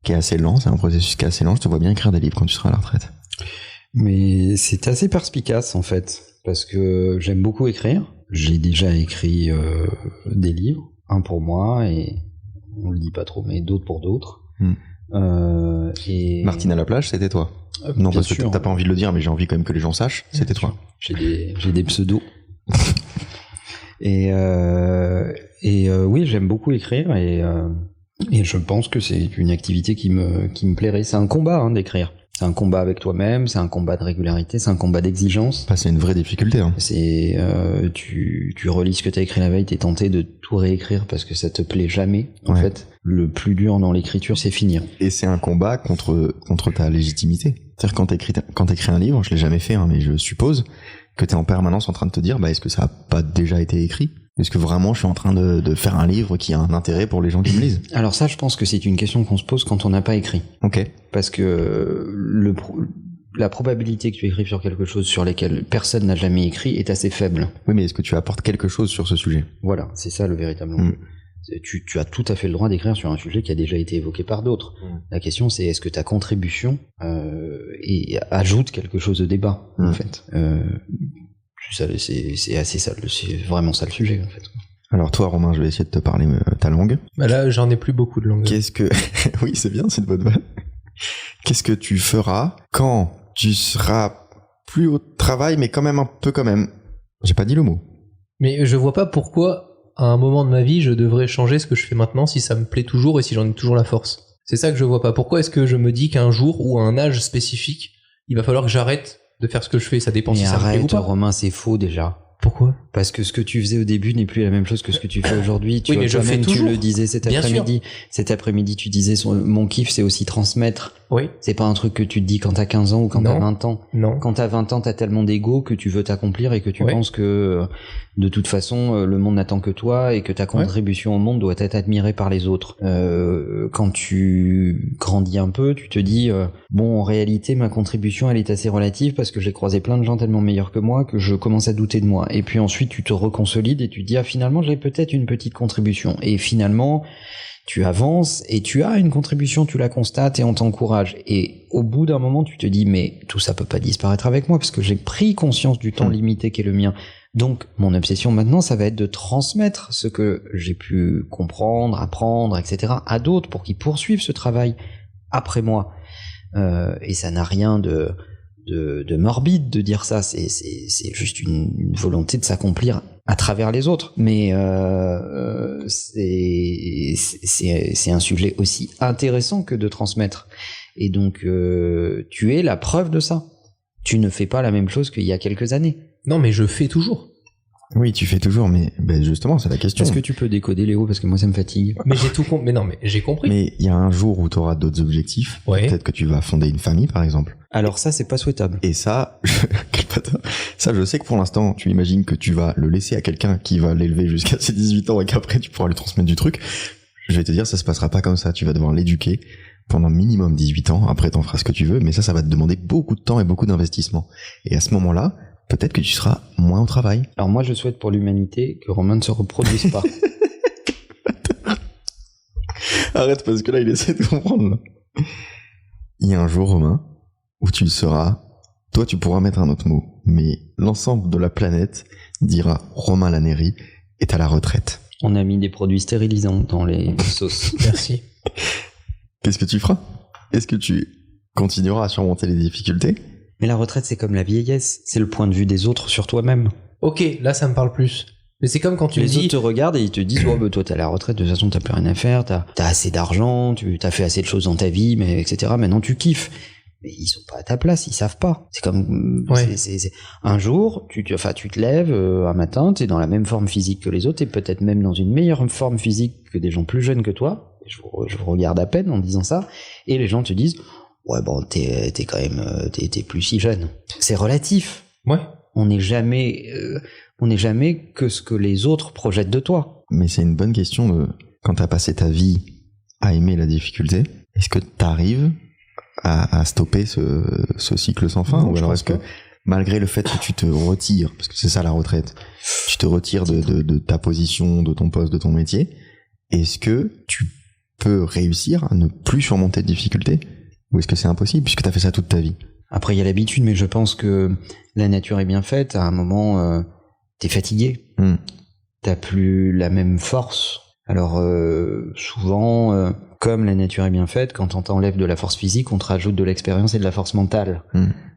qui est assez lent, c'est un processus qui est assez lent. Je te vois bien écrire des livres quand tu seras à la retraite. Mais c'est assez perspicace en fait, parce que j'aime beaucoup écrire. J'ai déjà écrit des livres, un pour moi, et on le dit pas trop, mais d'autres pour d'autres. Et... Martine à la plage, c'était toi. Non, parce que t'as pas envie de le dire, mais j'ai envie quand même que les gens sachent, c'était toi. J'ai des pseudos. Et oui, j'aime beaucoup écrire, et je pense que c'est une activité qui me plairait. C'est un combat d'écrire. C'est un combat avec toi-même, c'est un combat de régularité, c'est un combat d'exigence. C'est une vraie difficulté. C'est tu relis ce que t'as écrit la veille, t'es tenté de tout réécrire parce que ça te plaît jamais. En fait, le plus dur dans l'écriture, c'est finir. Et c'est un combat contre ta légitimité. C'est-à-dire quand t'écris un livre, je l'ai jamais fait, mais je suppose que t'es en permanence en train de te dire, est-ce que ça a pas déjà été écrit ? Est-ce que vraiment je suis en train de faire un livre qui a un intérêt pour les gens qui me lisent ? Alors ça, je pense que c'est une question qu'on se pose quand on n'a pas écrit. Ok. Parce que la probabilité que tu écrives sur quelque chose sur lequel personne n'a jamais écrit est assez faible. Oui, mais est-ce que tu apportes quelque chose sur ce sujet ? Voilà, c'est ça le véritable enjeu. Tu as tout à fait le droit d'écrire sur un sujet qui a déjà été évoqué par d'autres. La question, c'est est-ce que ta contribution ajoute quelque chose au débat, en fait. C'est assez ça, c'est vraiment ça le sujet, en fait. Alors toi, Romain, je vais essayer de te parler ta langue. Là, j'en ai plus beaucoup de langue. Oui, c'est bien, c'est de bonne vanne. Qu'est-ce que tu feras quand tu seras plus au travail, mais quand même J'ai pas dit le mot. Mais je vois pas pourquoi, à un moment de ma vie, je devrais changer ce que je fais maintenant si ça me plaît toujours et si j'en ai toujours la force. C'est ça que je vois pas. Pourquoi est-ce que je me dis qu'un jour ou à un âge spécifique, il va falloir que j'arrête de faire ce que je fais? Ça dépend si ça me plaît ou pas. Romain, c'est faux déjà. Pourquoi ? Parce que ce que tu faisais au début n'est plus la même chose que ce que tu fais aujourd'hui. Oui, mais je fais toujours. Tu le disais cet après-midi. Cet après-midi, tu disais mon kiff, c'est aussi transmettre. Oui. C'est pas un truc que tu te dis quand t'as 15 ans ou quand t'as 20 ans. Non. Quand t'as 20 ans, t'as tellement d'ego que tu veux t'accomplir et que tu penses que de toute façon, le monde n'attend que toi et que ta contribution au monde doit être admirée par les autres. Quand tu grandis un peu, tu te dis en réalité, ma contribution, elle est assez relative parce que j'ai croisé plein de gens tellement meilleurs que moi que je commence à douter de moi. Et puis ensuite, tu te reconsolides et tu te dis finalement j'ai peut-être une petite contribution, et finalement tu avances et tu as une contribution, tu la constates et on t'encourage, et au bout d'un moment tu te dis mais tout ça peut pas disparaître avec moi parce que j'ai pris conscience du temps limité qui est le mien. Donc mon obsession maintenant, ça va être de transmettre ce que j'ai pu comprendre, apprendre, etc. à d'autres pour qu'ils poursuivent ce travail après moi. Et ça n'a rien de morbide de dire ça, c'est juste une volonté de s'accomplir à travers les autres, mais c'est un sujet aussi intéressant que de transmettre, et donc tu es la preuve de ça. Tu ne fais pas la même chose qu'il y a quelques années. Non, mais je fais toujours. Oui, tu fais toujours, mais justement, c'est la question. Est-ce que tu peux décoder, Léo, parce que moi ça me fatigue. Mais j'ai tout compris. Mais non, mais j'ai compris. Mais il y a un jour où tu auras d'autres objectifs. Ouais. Peut-être que tu vas fonder une famille, par exemple. Alors ça, c'est pas souhaitable. Et ça, je sais que pour l'instant, tu imagines que tu vas le laisser à quelqu'un qui va l'élever jusqu'à ses 18 ans et qu'après tu pourras lui transmettre du truc. Je vais te dire, ça se passera pas comme ça. Tu vas devoir l'éduquer pendant minimum 18 ans. Après, t'en feras ce que tu veux, mais ça va te demander beaucoup de temps et beaucoup d'investissement. Et à ce moment-là, peut-être que tu seras moins au travail. Alors moi, je souhaite pour l'humanité que Romain ne se reproduise pas. Arrête, parce que là, il essaie de comprendre. Là. Il y a un jour, Romain, où tu le seras. Toi, tu pourras mettre un autre mot, mais l'ensemble de la planète dira Romain Laneri est à la retraite. On a mis des produits stérilisants dans les sauces. Merci. Qu'est-ce que tu feras ? Est-ce que tu continueras à surmonter les difficultés ? Mais la retraite, c'est comme la vieillesse. C'est le point de vue des autres sur toi-même. Ok, là, ça me parle plus. Mais c'est comme quand tu les autres te regardent et ils te disent toi t'es à la retraite, de toute façon t'as plus rien à faire, t'as assez d'argent, t'as fait assez de choses dans ta vie, mais etc. Maintenant tu kiffes. Mais ils sont pas à ta place, ils savent pas. C'est comme c'est un jour tu te lèves un matin, t'es dans la même forme physique que les autres, et peut-être même dans une meilleure forme physique que des gens plus jeunes que toi. Je vous regarde à peine en disant ça, et les gens te disent ouais bon t'es quand même t'es plus si jeune. C'est relatif. Ouais. On n'est jamais que ce que les autres projettent de toi. Mais c'est une bonne question quand t'as passé ta vie à aimer la difficulté, est-ce que t'arrives à stopper ce cycle sans fin, non, ou alors est-ce que malgré le fait que tu te retires, parce que c'est ça la retraite, tu te retires de ta position, de ton poste, de ton métier, est-ce que tu peux réussir à ne plus surmonter de difficultés? Ou est-ce que c'est impossible puisque tu as fait ça toute ta vie? Après, il y a l'habitude, mais je pense que la nature est bien faite. À un moment, t'es fatigué. T'as plus la même force. Alors, souvent, comme la nature est bien faite, quand on t'enlève de la force physique, on te rajoute de l'expérience et de la force mentale.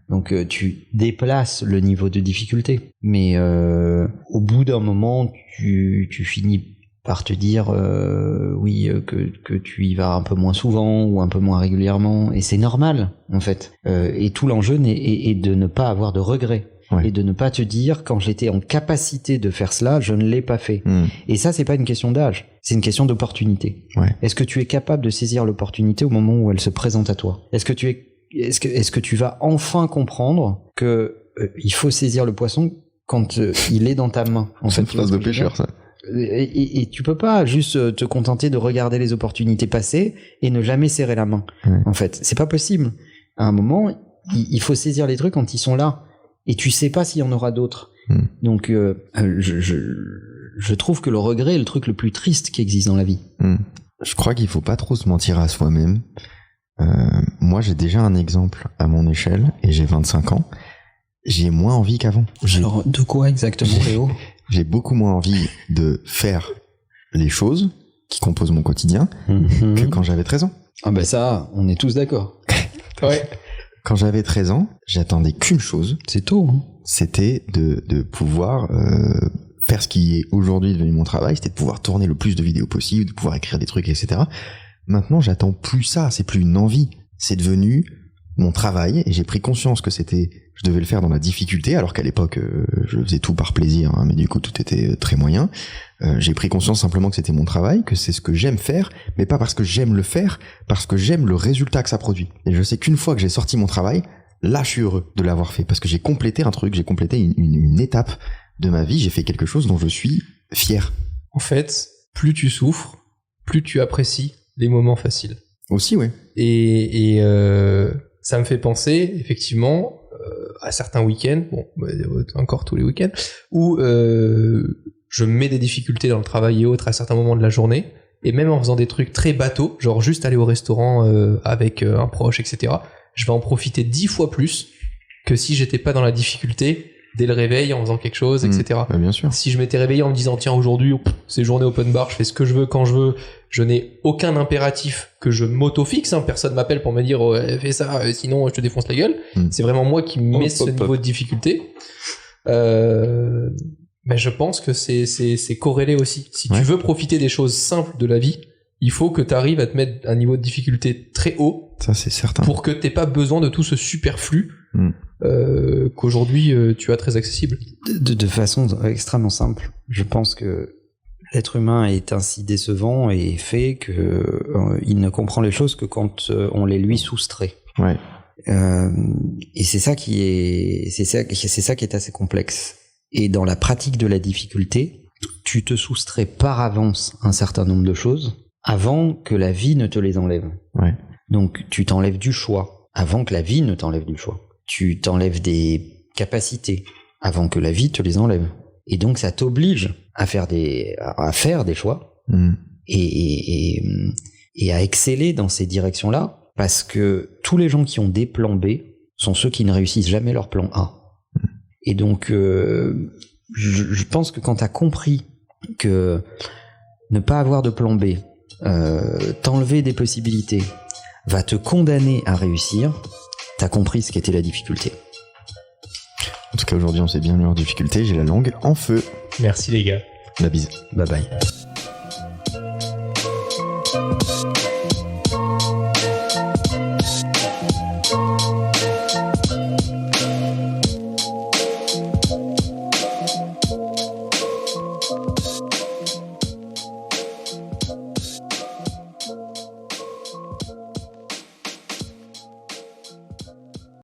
Donc, tu déplaces le niveau de difficulté. Mais au bout d'un moment, tu finis par te dire que tu y vas un peu moins souvent ou un peu moins régulièrement, et c'est normal en fait. Et tout l'enjeu est de ne pas avoir de regrets, et de ne pas te dire quand j'étais en capacité de faire cela, je ne l'ai pas fait. Et ça, c'est pas une question d'âge, c'est une question d'opportunité. Est-ce que tu es capable de saisir l'opportunité au moment où elle se présente à toi? Est-ce que tu vas enfin comprendre que il faut saisir le poisson quand il est dans ta main? C'est une phrase de pêcheur, ça. Et tu peux pas juste te contenter de regarder les opportunités passer et ne jamais serrer la main. En fait, c'est pas possible. À un moment, il faut saisir les trucs quand ils sont là, et tu sais pas s'il y en aura d'autres. Donc, je trouve que le regret est le truc le plus triste qui existe dans la vie. Je crois qu'il faut pas trop se mentir à soi-même. Moi, j'ai déjà un exemple à mon échelle, et j'ai 25 ans. J'ai moins envie qu'avant. Alors, de quoi exactement, Léo? J'ai beaucoup moins envie de faire les choses qui composent mon quotidien que quand j'avais 13 ans. Ah ben ça, on est tous d'accord. Quand j'avais 13 ans, j'attendais qu'une chose. C'est tôt. C'était de pouvoir faire ce qui est aujourd'hui devenu mon travail, c'était de pouvoir tourner le plus de vidéos possible, de pouvoir écrire des trucs, etc. Maintenant, j'attends plus ça, c'est plus une envie. C'est devenu mon travail, et j'ai pris conscience que je devais le faire dans la difficulté, alors qu'à l'époque je faisais tout par plaisir, mais du coup tout était très moyen. J'ai pris conscience simplement que c'était mon travail, que c'est ce que j'aime faire, mais pas parce que j'aime le faire, parce que j'aime le résultat que ça produit. Et je sais qu'une fois que j'ai sorti mon travail, là je suis heureux de l'avoir fait, parce que j'ai complété un truc, j'ai complété une étape de ma vie, j'ai fait quelque chose dont je suis fier. En fait, plus tu souffres, plus tu apprécies les moments faciles. Aussi, ouais. Et ça me fait penser, effectivement, à certains week-ends, encore tous les week-ends, où je mets des difficultés dans le travail et autres à certains moments de la journée, et même en faisant des trucs très bateaux, genre juste aller au restaurant avec un proche, etc., je vais en profiter 10 fois plus que si j'étais pas dans la difficulté dès le réveil en faisant quelque chose, etc. Bah bien sûr. Si je m'étais réveillé en me disant tiens aujourd'hui c'est journée open bar, je fais ce que je veux quand je veux, je n'ai aucun impératif que je m'auto-fixe, personne m'appelle pour me dire fais ça sinon je te défonce la gueule, c'est vraiment moi qui mets ce niveau de difficulté. Mais je pense que c'est corrélé aussi. Si tu veux profiter des choses simples de la vie, il faut que tu arrives à te mettre un niveau de difficulté très haut. Ça c'est certain. Pour que t'aies pas besoin de tout ce superflu qu'aujourd'hui tu as très accessible. De façon extrêmement simple, je pense que l'être humain est ainsi décevant et fait que il ne comprend les choses que quand on les lui soustrait. Et c'est ça qui est assez complexe. Et dans la pratique de la difficulté, tu te soustrais par avance un certain nombre de choses avant que la vie ne te les enlève. Donc tu t'enlèves du choix avant que la vie ne t'enlève du choix. Tu t'enlèves des capacités avant que la vie te les enlève. Et donc ça t'oblige à faire des choix et à exceller dans ces directions-là, parce que tous les gens qui ont des plans B sont ceux qui ne réussissent jamais leur plan A. Et donc je pense que quand t'as compris que ne pas avoir de plan B, t'enlever des possibilités, va te condamner à réussir, t'as compris ce qu'était la difficulté. En tout cas, aujourd'hui, on s'est bien mis en difficulté. J'ai la langue en feu. Merci les gars. La bise. Bye bye.